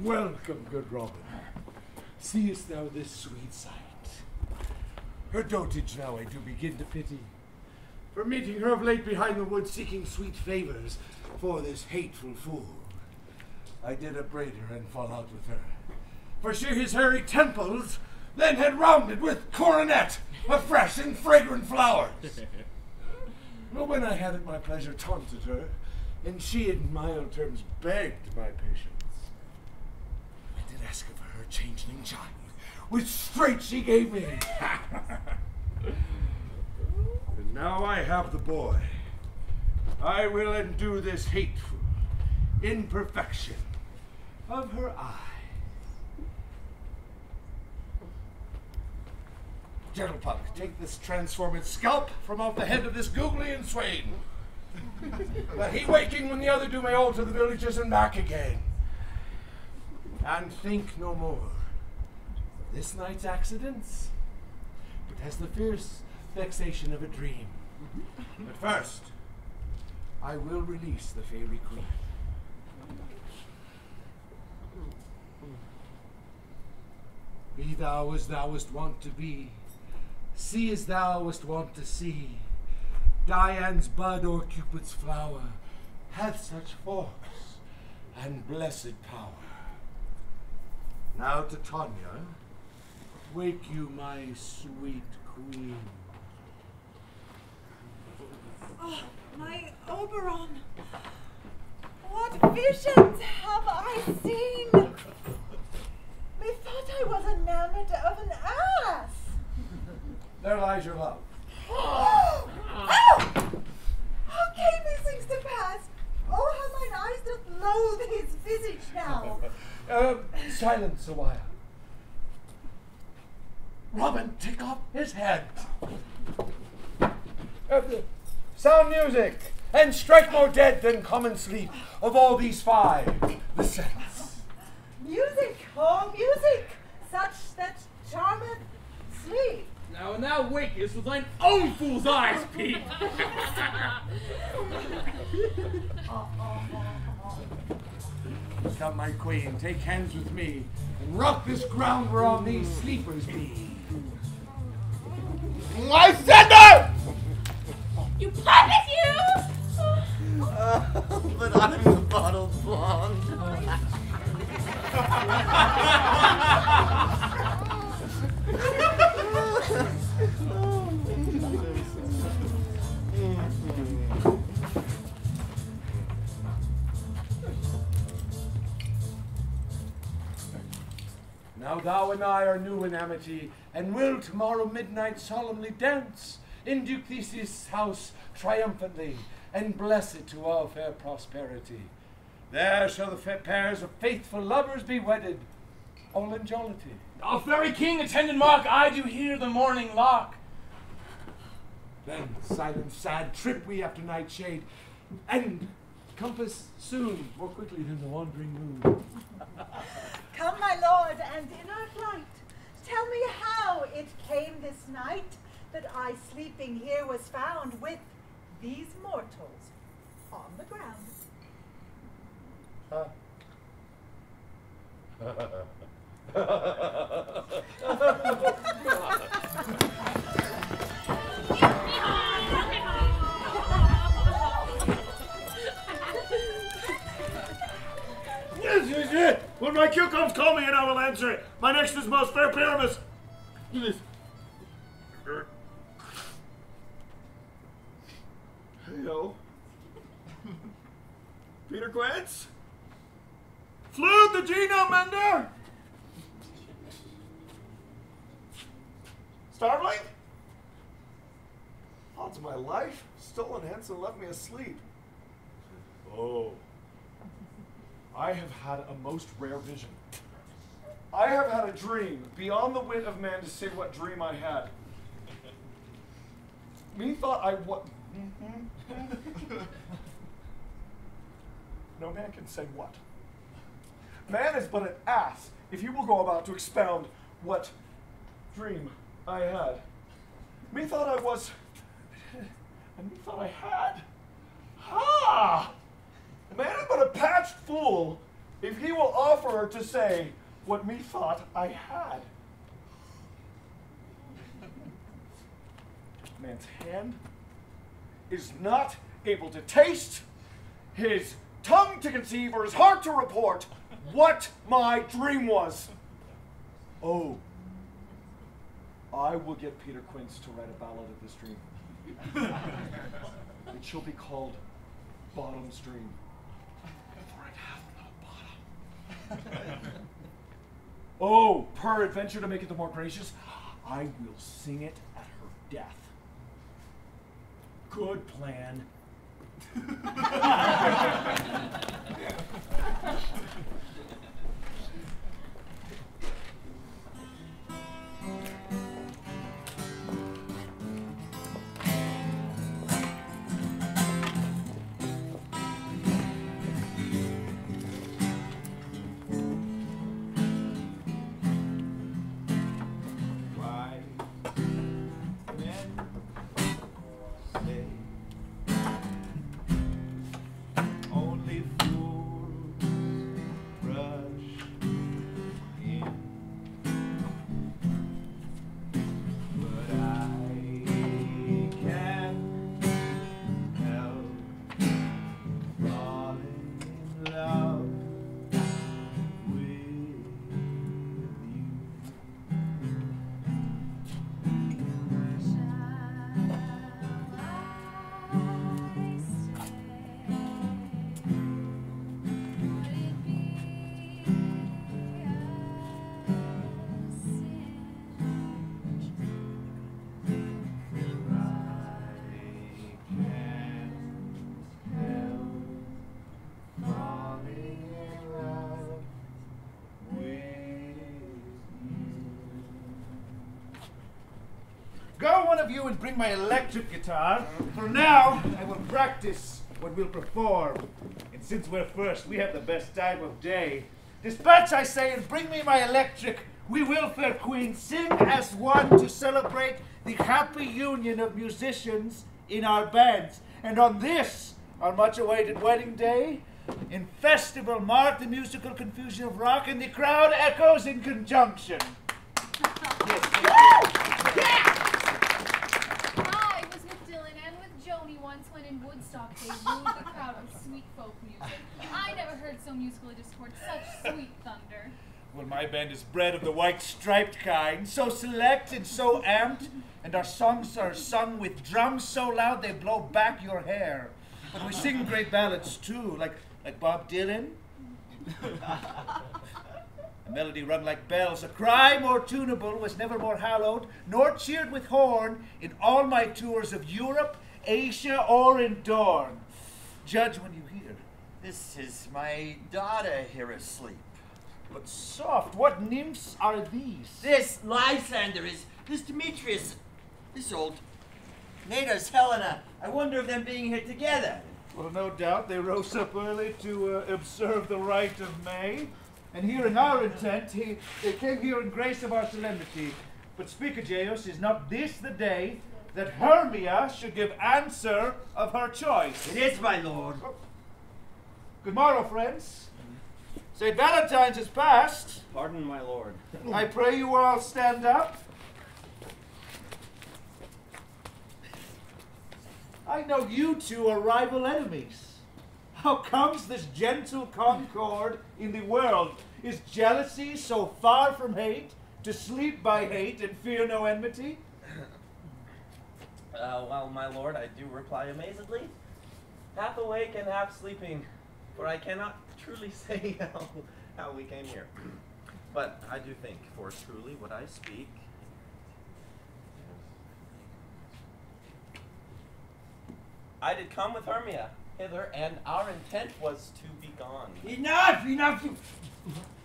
Welcome, good Robin. Seest thou this sweet sight? Her dotage now I do begin to pity. For meeting her of late behind the wood seeking sweet favors for this hateful fool. I did upbraid her and fall out with her. For sheer his hairy temples then had rounded with coronet of fresh and fragrant flowers. But when I had at my pleasure taunted her, and she in mild terms begged my patience, I did ask of her changeling child, which straight she gave me. And now I have the boy. I will undo this hateful imperfection of her eye. Gentle Puck, take this transformed scalp from off the head of this Googlean swain. Let he waking when the other do may all to the villages and back again. And think no more of this night's accidents, but as the fierce vexation of a dream. But first, I will release the fairy queen. Be thou as thou wast wont to be, see as thou wast wont to see. Diane's bud or Cupid's flower hath such force and blessed power. Now, Titania, wake you my sweet queen. Oh, my Oberon! What visions have I seen? Methought I was enamored of an ass. There lies your love. Oh! How came these things to pass? Oh, how mine eyes doth loathe his visage now. Silence a while. Robin, take off his head. Sound music, and strike more dead than common sleep of all these five, the sense. Music, oh music, such that charmeth sleep. Now, when thou wakest with thine own fool's eyes, peep. Come, my queen, take hands with me, and rock this ground whereon these sleepers be. I said no! You puppet, you! But I'm the bottle blonde. Now thou and I are new in amity, and will tomorrow midnight solemnly dance in Duke Theseus' house triumphantly, and bless it to all fair prosperity. There shall the pairs of faithful lovers be wedded, all in jollity. Our fairy king, attendant mark, I do hear the morning lark. Then silent, sad trip we after night shade, and compass soon more quickly than the wandering moon. Come, my lord, and in our flight, tell me how it came this night that I sleeping here was found with these mortals on the ground. Yes. When my cue comes, call me and I will answer it. My next is most fair Pyramus. Heyo. Peter Quince? Flute the genome mender? Starveling? Odds of my life, stolen Henson left me asleep. Oh. I have had a most rare vision. I have had a dream beyond the wit of man to say what dream I had. Methought I what? No man can say what. Man is but an ass if he will go about to expound what dream I had. Methought I was, and methought I had. Ha! Man is but a patched fool if he will offer to say what methought I had. Man's hand is not able to taste, his tongue to conceive, or his heart to report what my dream was. Oh, I will get Peter Quince to write a ballad of this dream. It shall be called Bottom Stream. For it hath no bottom. Oh, peradventure to make it the more gracious, I will sing it at her death. Good plan. Go, one of you, and bring my electric guitar. For now, I will practice what we'll perform. And since we're first, we have the best time of day. Dispatch, I say, and bring me my electric. We will, fair queen, sing as one to celebrate the happy union of musicians in our bands. And on this, our much-awaited wedding day, in festival mark the musical confusion of rock, and the crowd echoes in conjunction. Yes, I was with Dylan and with Joni once when in Woodstock they wooed the crowd with sweet folk music. I never heard so musical a discord, such sweet thunder. Well, my band is bred of the white striped kind, so select and so amped, and our songs are sung with drums so loud they blow back your hair. But we sing great ballads too, like Bob Dylan. A melody rung like bells, a cry more tunable was never more hallowed, nor cheered with horn in all my tours of Europe, Asia, or in Dorne. Judge when you hear. This is my daughter here asleep. But soft, what nymphs are these? This Lysander is Demetrius. This old Nada's Helena. I wonder if them being here together. Well, no doubt they rose up early to observe the rite of May. And hearing our intent, they came here in grace of our solemnity. But speak, Aegeus, is not this the day that Hermia should give answer of her choice? It is, my lord. Good morrow, friends. St. Valentine's is past. Pardon, my lord. I pray you all stand up. I know you two are rival enemies. How comes this gentle concord in the world? Is jealousy so far from hate, to sleep by hate and fear no enmity? Well, my lord, I do reply amazedly, half awake and half sleeping, for I cannot truly say how we came here. But I do think, for truly what I speak, I did come with Hermia hither, and our intent was to be gone. Enough!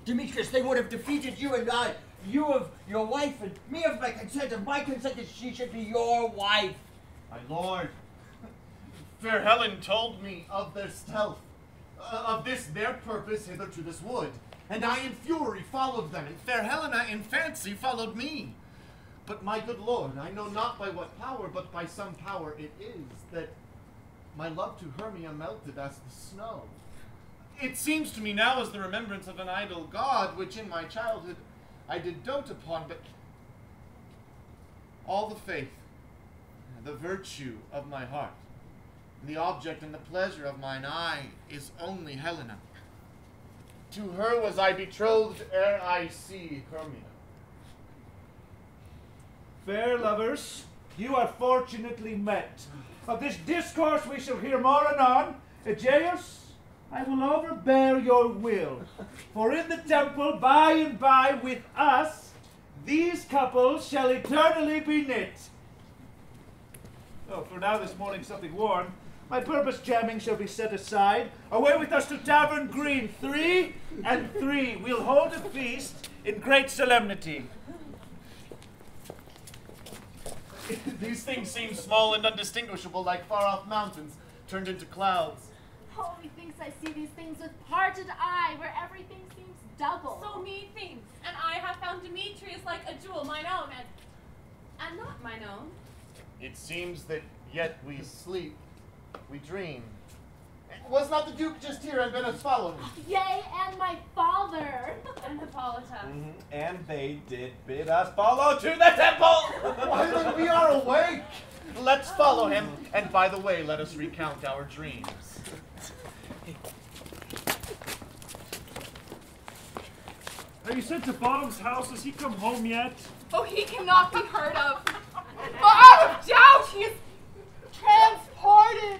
Demetrius, they would have defeated you and I. You of your wife, and me of my consent. Of my consent that she should be your wife. My lord, fair Helen told me of their stealth, of this their purpose hither to this wood. And I in fury followed them, and fair Helena in fancy followed me. But my good lord, I know not by what power, but by some power it is, that my love to Hermia melted as the snow. It seems to me now as the remembrance of an idol god, which in my childhood I did dote upon, but all the faith, the virtue of my heart, the object and the pleasure of mine eye is only Helena. To her was I betrothed ere I see Hermia. Fair lovers, you are fortunately met. Of this discourse we shall hear more anon. Aegeus, I will overbear your will. For in the temple, by and by, with us, these couples shall eternally be knit. Oh, for now this morning something warm. My purpose jamming shall be set aside. Away with us to Tavern Green. 3 and 3. We'll hold a feast in great solemnity. These things seem small and undistinguishable, like far-off mountains turned into clouds. Oh, methinks I see these things with parted eye, where everything seems double. So methinks, and I have found Demetrius like a jewel, mine own, and not mine own. It seems that yet we sleep, we dream. Was not the Duke just here and bid us follow? Yea, and my father. And Hippolyta. And they did bid us follow to the temple! Why, then we are awake! Let's follow him, and by the way, let us recount our dreams. Have you sent to Bottom's house? Has he come home yet? Oh, he cannot be heard of. But out of doubt, he is transported.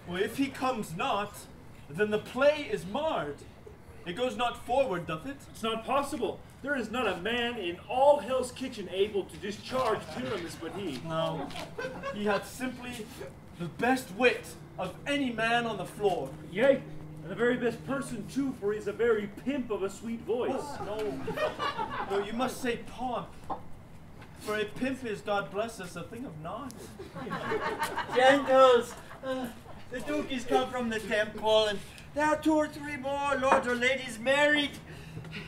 Well, if he comes not, then the play is marred. It goes not forward, doth it? It's not possible. There is not a man in all Hell's Kitchen able to discharge Pyramus but he. No, he hath simply the best wit of any man on the floor. Yea, and the very best person too, for he's a very pimp of a sweet voice. Oh, no, you must say pomp. For a pimp is, God bless us, a thing of naught. Gentles, the Duke is come from the temple, and there are 2 or 3 more lords or ladies married.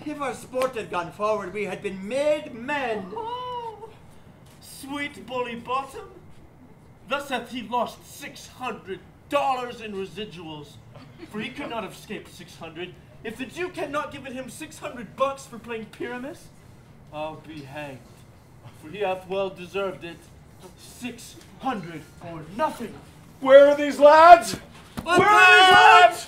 If our sport had gone forward, we had been made men. Oh, sweet bully bottom. Thus hath he lost $600 in residuals, for he could not have escaped 600 if the Duke had not given him $600 for playing Pyramus. I'll be hanged, for he hath well deserved it. 600 for nothing. Where are these lads? Where are these lads?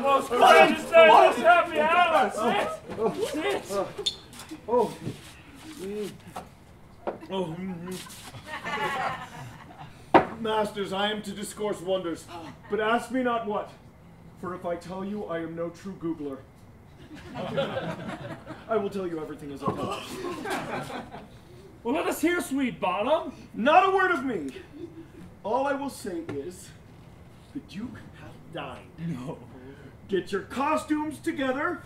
Most gracious day, most happy hour. Sit. Sit. Oh. Masters, I am to discourse wonders, but ask me not what, for if I tell you, I am no true Googler. I will tell you everything as I tell it. Well, let us hear, sweet Bottom. Not a word of me. All I will say is, the Duke hath died. No. Get your costumes together,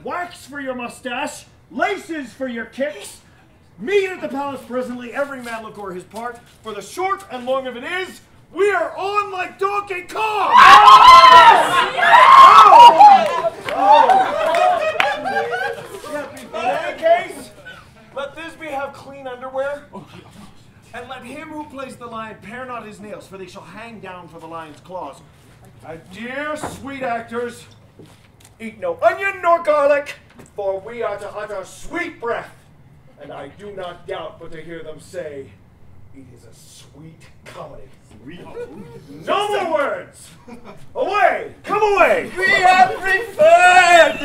wax for your mustache, laces for your kicks. Meet at the palace presently, every man look o'er his part, for the short and long of it is, we are on like Donkey Kong! In any case, let Thisbe have clean underwear, And let him who plays the lion pare not his nails, for they shall hang down for the lion's claws. Dear sweet actors, eat no onion nor garlic, for we are to utter sweet breath. And I do not doubt but to hear them say, it is a sweet comedy. No more words! Away! Come away! We have preferred!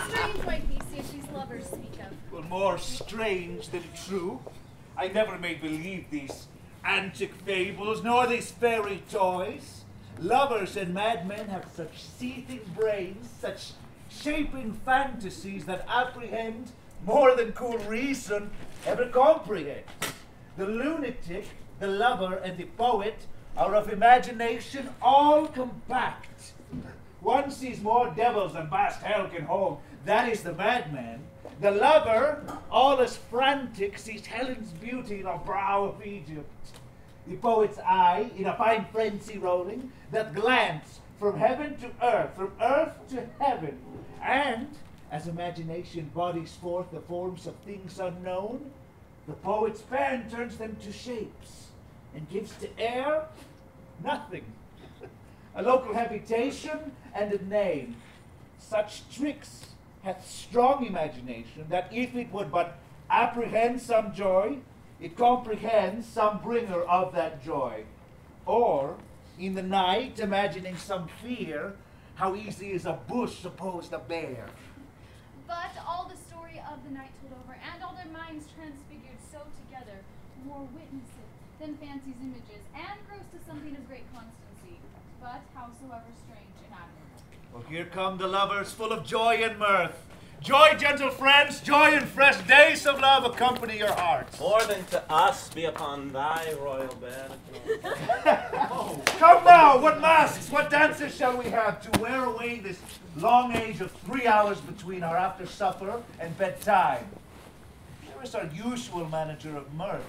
Strange white beasts these lovers speak of. Well, more strange than true. I never made believe these antic fables, nor these fairy toys. Lovers and madmen have such seething brains, such shaping fantasies that apprehend more than cool reason ever comprehends. The lunatic, the lover, and the poet are of imagination all compact. One sees more devils than vast hell can hold. That is the madman. The lover, all as frantic, sees Helen's beauty in a brow of Egypt. The poet's eye, in a fine frenzy rolling, that glance from heaven to earth, from earth to heaven. And, as imagination bodies forth the forms of things unknown, the poet's pen turns them to shapes, and gives to air nothing. A local habitation and a name. Such tricks hath strong imagination, that if it would but apprehend some joy, it comprehends some bringer of that joy. Or, in the night, imagining some fear, how easy is a bush opposed a bear? But all the story of the night told over, and all their minds transfigured so together, more witnesses than fancy's images, and grows to something of great constancy, but howsoever strange and admirable. Well, here come the lovers, full of joy and mirth. Joy, gentle friends, joy and fresh days of love accompany your hearts. More than to us be upon thy royal bed. Come now, what masks, what dances shall we have to wear away this long age of 3 hours between our after supper and bedtime? Here is our usual manager of mirth.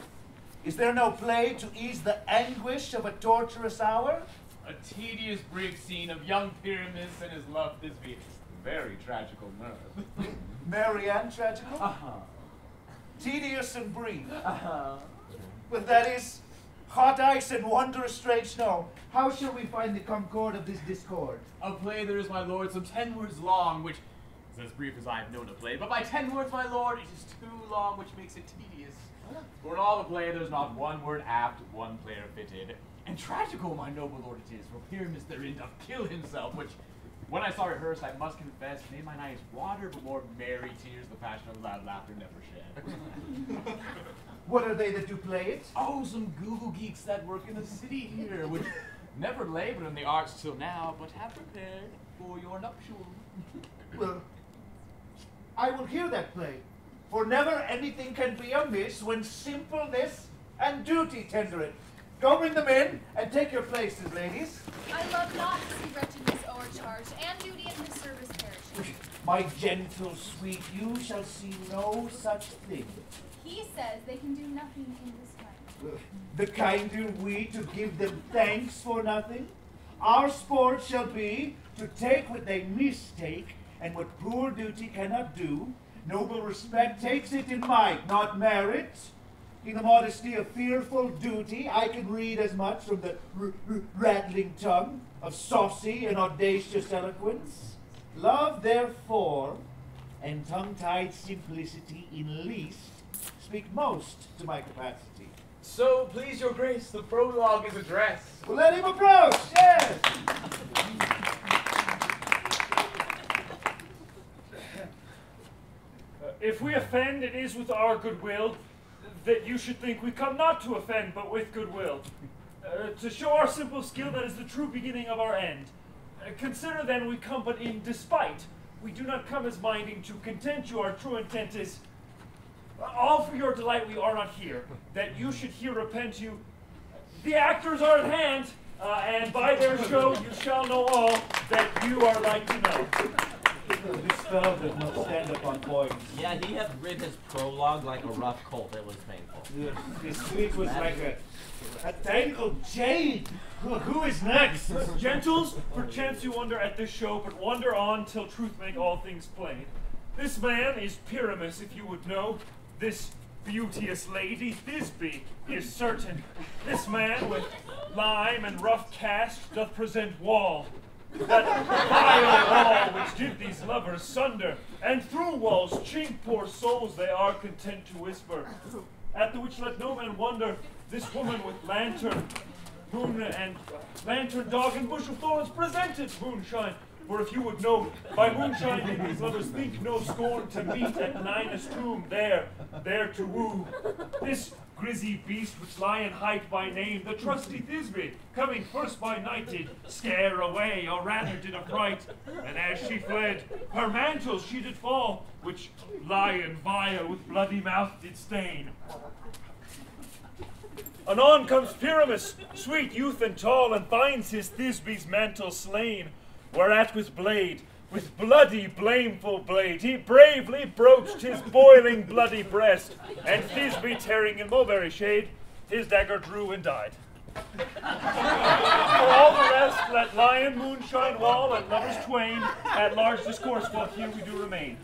Is there no play to ease the anguish of a torturous hour? A tedious brief scene of young Pyramus and his love Thisbe. Very tragical mirth. Merry and tragical? Uh-huh. Tedious and brief. Uh-huh. But that is hot ice and wondrous strange snow. How shall we find the concord of this discord? A play there is, my lord, some 10 words long, which is as brief as I have known a play. But by 10 words, my lord, it is too long, which makes it tedious. For in all the play, there's not one word apt, one player fitted. And tragical, my noble lord, it is, for Pyramus therein doth kill himself, which, when I saw rehearsed, I must confess, made mine eyes water, but more merry tears the passion of loud laughter never shed. What are they that do play it? Oh, some Google geeks that work in the city here, which never labored in the arts till now, but have prepared for your nuptial. Well, I will hear that play, for never anything can be amiss when simpleness and duty tender it. Go bring them in, and take your places, ladies. I love not to see wretchedness o'ercharged, and duty in his service perishing. My gentle sweet, you shall see no such thing. He says they can do nothing in this kind. The kind do we to give them thanks for nothing? Our sport shall be to take what they mistake, and what poor duty cannot do. Noble respect takes it in might, not merit. In the modesty of fearful duty, I can read as much from the rattling tongue of saucy and audacious eloquence. Love, therefore, and tongue-tied simplicity in least speak most to my capacity. So, please your grace, the prologue is addressed. Well, let him approach, yes! If we offend, it is with our goodwill, that you should think we come not to offend, but with goodwill. To show our simple skill, that is the true beginning of our end. Consider then we come but in despite. We do not come as minding to content you. Our true intent is, all for your delight we are not here, that you should here repent you. The actors are at hand, and by their show you shall know all that you are like to know. This fellow does not stand upon points. Yeah, he had rid his prologue like a rough colt. It was painful. His speech was like a tangled chain. Who is next? Gentles, perchance you wonder at this show, but wonder on till truth make all things plain. This man is Pyramus, if you would know. This beauteous lady, Thisbe, is certain. This man with lime and rough cast doth present wall. That vile wall which did these lovers sunder, and through walls chink poor souls they are content to whisper. At the which let no man wonder, this woman with lantern, moon and lantern, dog, and bush of thorns presented moonshine. For if you would know, by moonshine did these lovers think no scorn to meet at Ninus' tomb, there to woo. This grizzy beast which lie in height by name, the trusty Thisbe, coming first by night did scare away, or rather did affright. And as she fled, her mantles she did fall, which lion vile with bloody mouth did stain. Anon comes Pyramus, sweet youth and tall, and finds his Thisbe's mantle slain, whereat with blade, with bloody blameful blade, he bravely broached his boiling bloody breast, and Thisbe tearing in mulberry shade, his dagger drew and died. For all the rest, let lion, moonshine, wall, and lovers twain at large discourse, while here we do remain.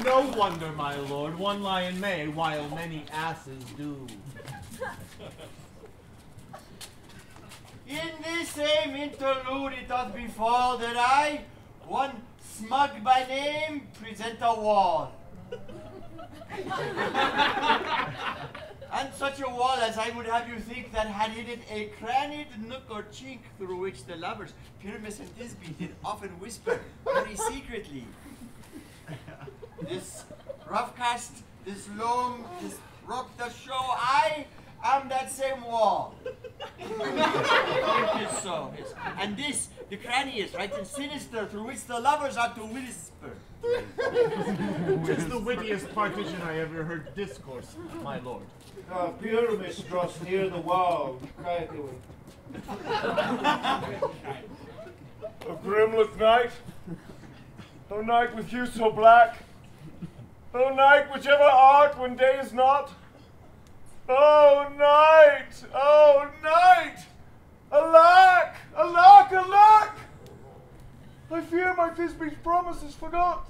No wonder, my lord, one lion may, while many asses do. In this same interlude it doth befall that I, one smug by name, present a wall. And such a wall as I would have you think that had in it a crannied nook or chink through which the lovers, Pyramus and Thisbe, did often whisper very secretly. This rough cast, this loam, this rock does show I am that same wall. It is so. Yes. And this, the cranny is right and sinister through which the lovers are to whisper. Tis the wittiest partition I ever heard discourse, my lord. Pyramus draws near the wall, quietly. O grimlet night, O night with hue so black, O night whichever art when day is not, O night, O night, alack, alack, alack! I fear my Thisbe's promise is forgot.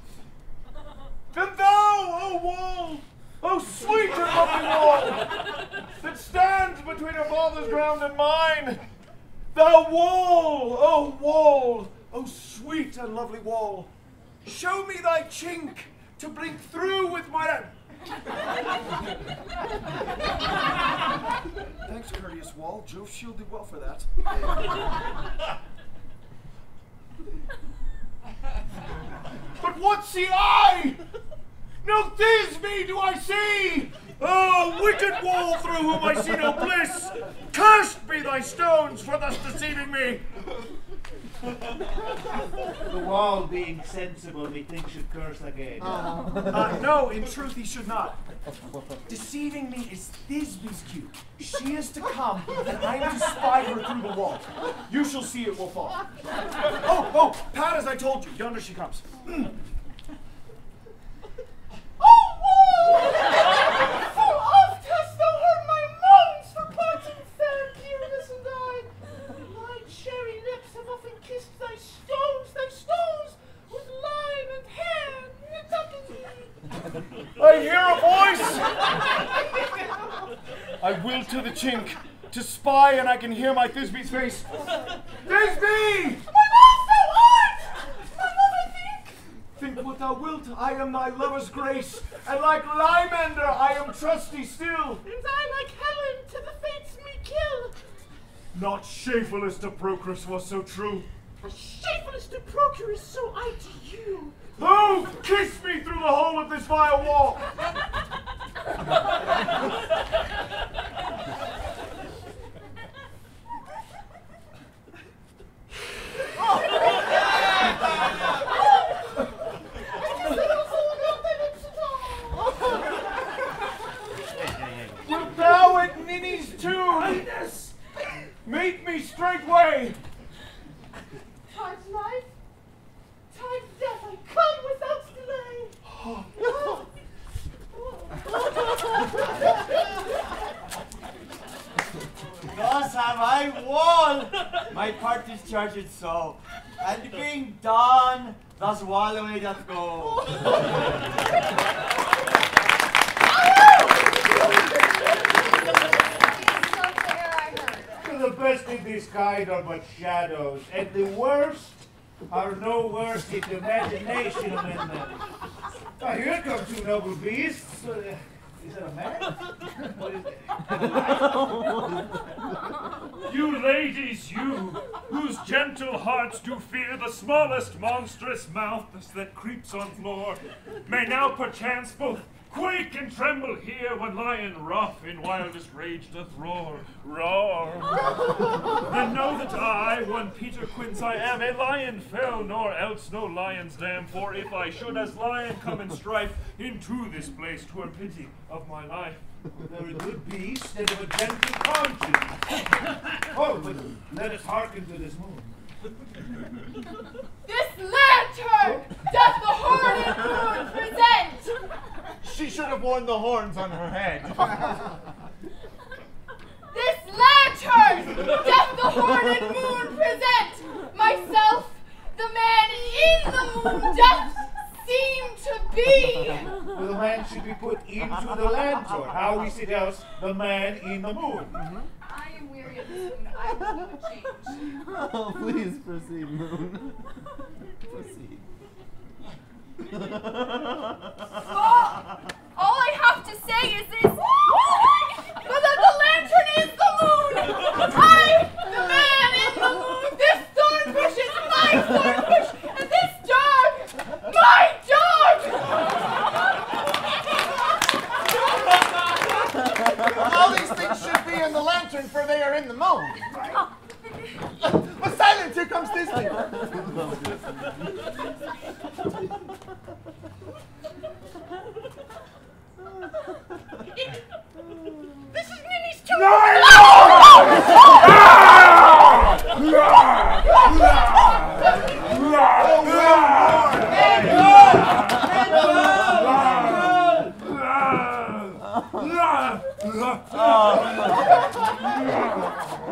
And thou, O wall, O sweet and lovely wall, that stands between her father's ground and mine, thou wall, O sweet and lovely wall, show me thy chink to blink through with my... Thanks, courteous wall. Jove's shield did well for that. But what see I? No Thisbe do I see! Oh, wicked wall through whom I see no bliss! Cursed be thy stones for thus deceiving me! The wall, being sensible, methinks should curse again. No, in truth he should not. Deceiving me is Thisbe's cue. She is to come, and I am to spy her through the wall. You shall see it will fall. Oh, Pat, as I told you, yonder she comes. Full oft hast thou heard my moans for parting fair Pyramus and I. My cherry lips have often kissed thy stones with lime and hair. I hear a voice! I will to the chink, to spy, and I can hear my Thisbe's face. Thisbe! My love, thou art! My love, I think! Think what thou wilt, I am thy lover's grace, and like Lymander I am trusty still. And I, like Helen, to the fates me kill. Not Shapheless to Procrus was so true. A shapeless to Procurus, so I to you. Oh, kiss me through the hole of this vile wall! Wilt thou at Ninny's tomb, Highness, meet me straightway? Time's life, time's death, I come without delay. Thus have I won my part discharged so, and being done, thus while away doth go. The best in this kind are but shadows, and the worst are no worse if imagination amend them. Here come two noble beasts. Is that a man? What is it? You ladies, you, whose gentle hearts do fear the smallest monstrous mouth that creeps on floor, may now perchance both quake and tremble here when lion rough in wildest rage doth roar. Roar! Then know that I, one Peter Quince I am, a lion fell, nor else no lion's dam, for if I should as lion come in strife into this place, 'twere pity of my life. A very good beast and of a gentle conscience. Oh, but let us hearken to this moon. This lantern doth the horned moon present. She should have worn the horns on her head. This lantern doth the horned moon present. Myself, the man in the moon, doth seem to be. Well, the man should be put into the lantern. How is it else the man in the moon? I am weary of this moon. I will change. Oh, please proceed, Moon. Proceed. Stop! All I have to say is this. But that the lantern is the moon! I'm the man in the moon! This thorn bush is my thorn bush! And this dog, my dog! All these things should be in the lantern, for they are in the moon. But silence, here comes Disney. This is Minnie's too.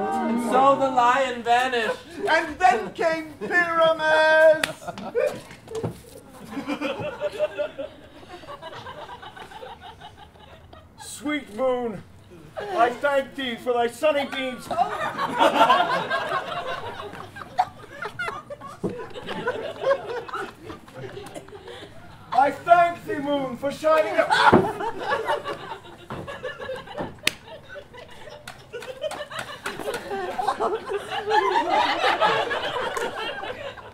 And so the lion vanished. And then came Pyramus. Sweet moon, I thank thee for thy sunny beams. I thank thee, moon, for shining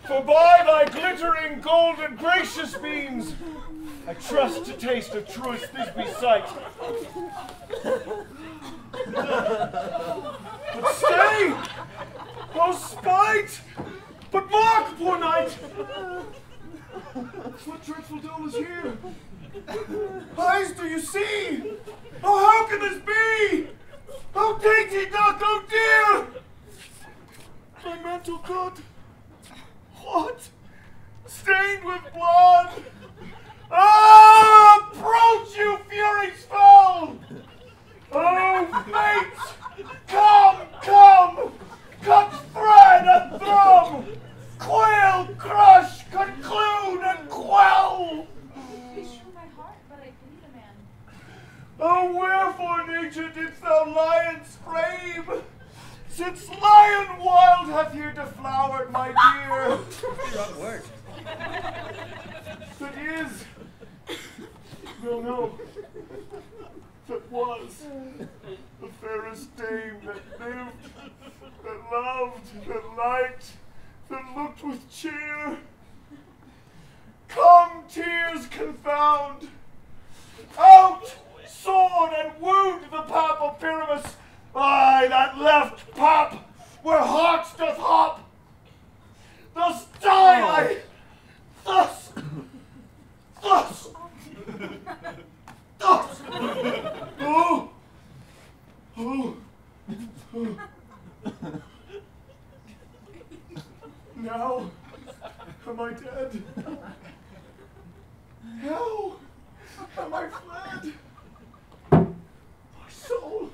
For by thy glittering golden gracious beams, I trust to taste of truest Thisbe sight. But stay! Oh, spite! But mark, poor knight! What dreadful doom is here? Eyes, do you see? Oh, how can this be? Oh, dainty duck, oh dear! My mental good. What? Stained with blood? Ah! Approach, you furies foul! Oh, fate! Come, come! Cut thread and thrum! Quail, crush, conclude, and quell! Be sure my heart, but I pity the man. Oh, wherefore, nature, didst thou lions frame? Since lion wild hath here deflowered, my dear. Wrong word. That is. No. That was the fairest dame that lived, that loved, that liked, that looked with cheer. Come, tears confound. Out, sword, and wound the pap of Pyramus. Aye, that left pap, where hearts doth hop. Thus die I, thus. Now am I dead? How am I fled? My soul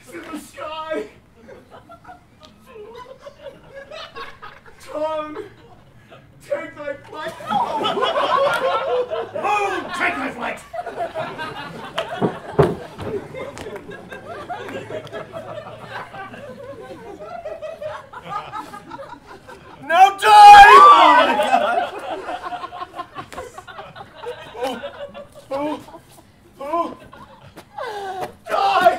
is in the sky. Tongue, take thy flight. Oh, take thy flight. Now die! Oh! Die!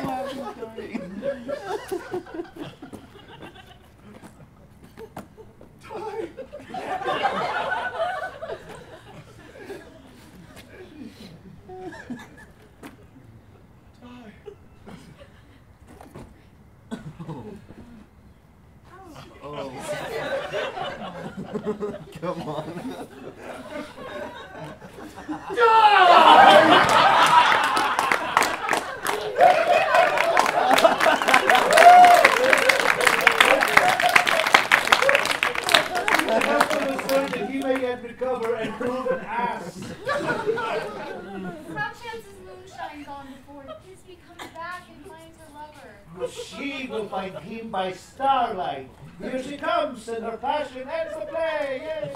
Come on. That he may yet recover and prove an ass. Perchance his moonshine's on before Thisbe comes back and finds her lover. She will find him by starlight. Here she comes, and her passion ends the play. Yay.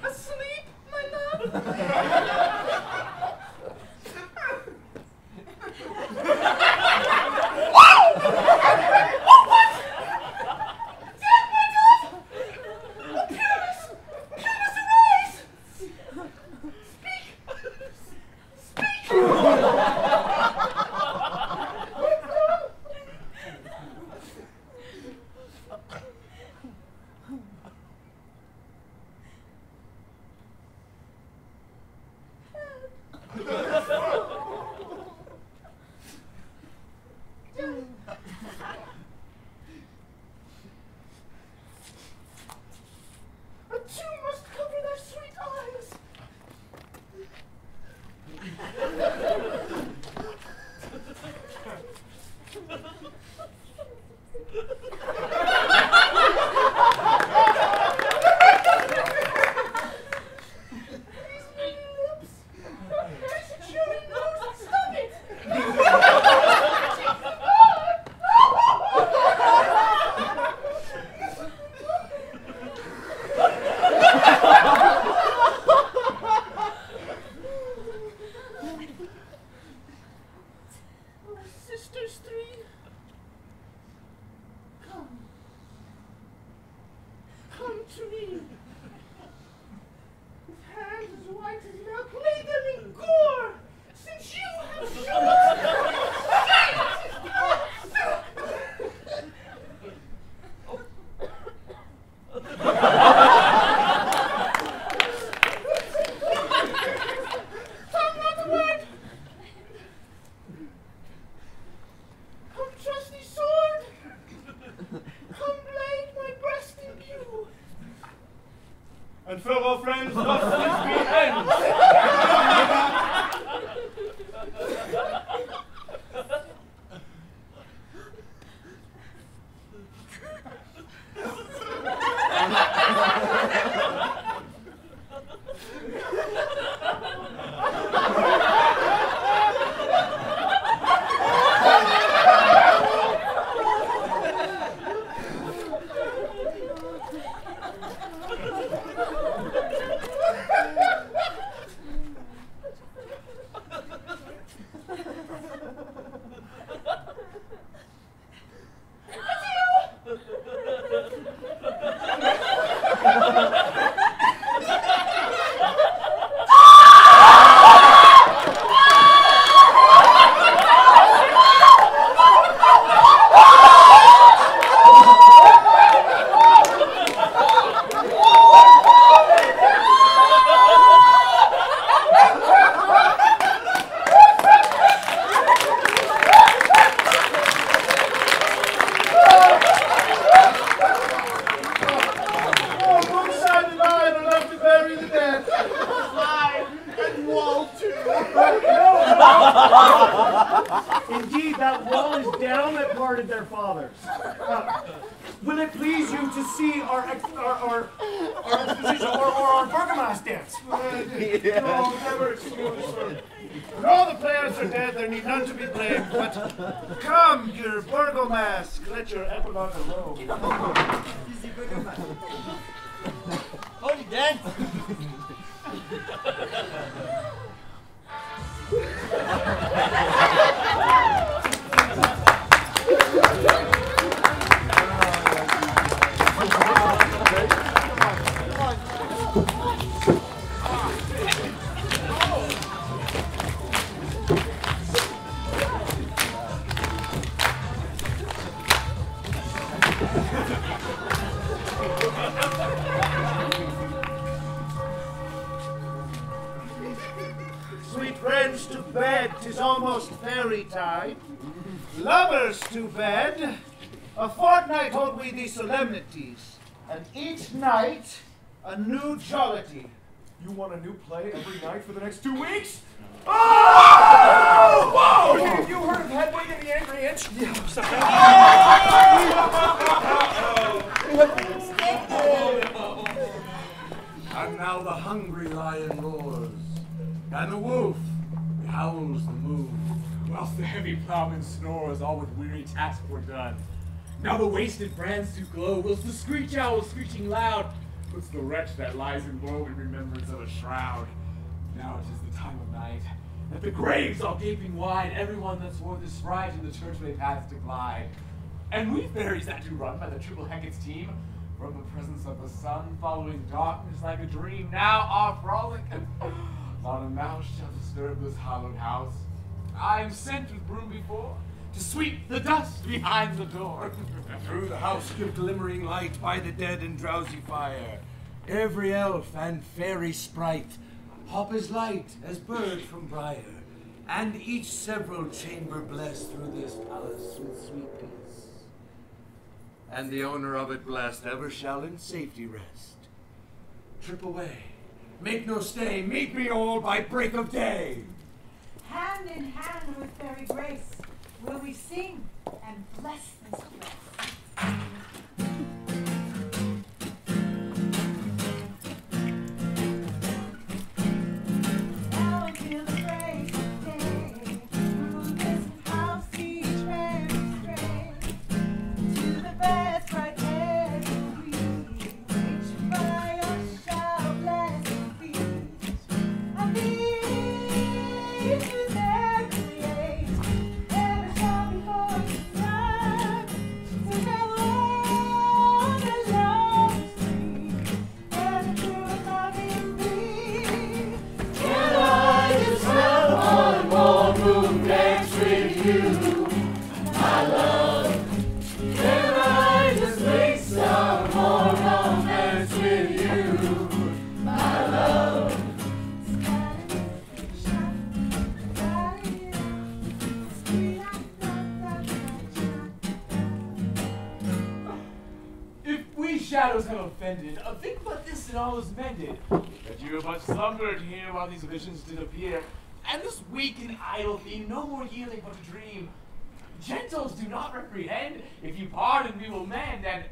Asleep, my love? Indeed, that wall is down that parted their fathers. Will it please you to see our exposition or our Bergamas dance? No, never excuse, sir. When all the players are dead, there need none to be blamed. But come, your Bergomask, let your epilogue alone. Holy dance! Sweet friends to bed, 'tis almost fairy time. Lovers to bed, a fortnight hold we these solemnities, and each night a new jollity. You want a new play every night for the next 2 weeks? Oh! Whoa! Have you heard of Hedwig and the Angry Inch? And now the hungry lion roars, and the wolf howls the moon. Whilst the heavy plowman snores, all with weary task were done. Now the wasted brands do glow, whilst the screech owl screeching loud puts the wretch that lies in woe in remembrance of a shroud. Now it is the time of night, that the graves all gaping wide, everyone that's worth his sprite in the churchway paths to glide. And we fairies that do run by the triple Hecate's team, from the presence of the sun, following darkness like a dream, now are frolic. Not a mouse shall disturb this hallowed house. I am sent with broom before, to sweep the dust behind the door. Through the house give glimmering light by the dead and drowsy fire. Every elf and fairy sprite hop as light as bird from briar, and each several chamber blessed through this palace with sweet peace. And the owner of it blessed ever shall in safety rest. Trip away, make no stay, meet me all by break of day. Hand in hand with fairy grace, will we sing and bless this place. Now until the break of day, through this house each man stray, to the best right hand we, each fire shall bless the feast. And these who there create, ever shall before the sun, to tell all the love stream, and the true love in thee. Can I just have one more moon dance with you, my love? Can I just make some more romance with you, my love? If we shadows have offended, think but this and all is mended. That you have but slumbered here while these visions did appear, and this weak and idle theme no more yielding but a dream. Gentles, do not reprehend. If you pardon, we will mend, and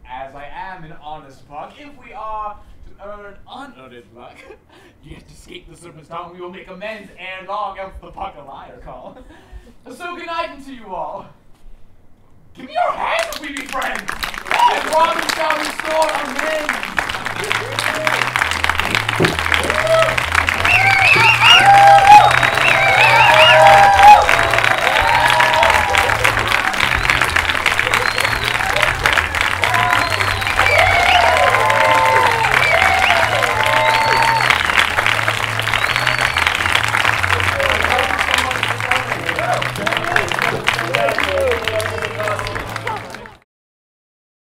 as I am an honest buck, if we are to earn unearned luck, yet to escape the serpent's tongue, we will make amends ere long, else the puck a liar call. So good night unto you all. Give me your hands if we be friends, and Robin shall restore amends.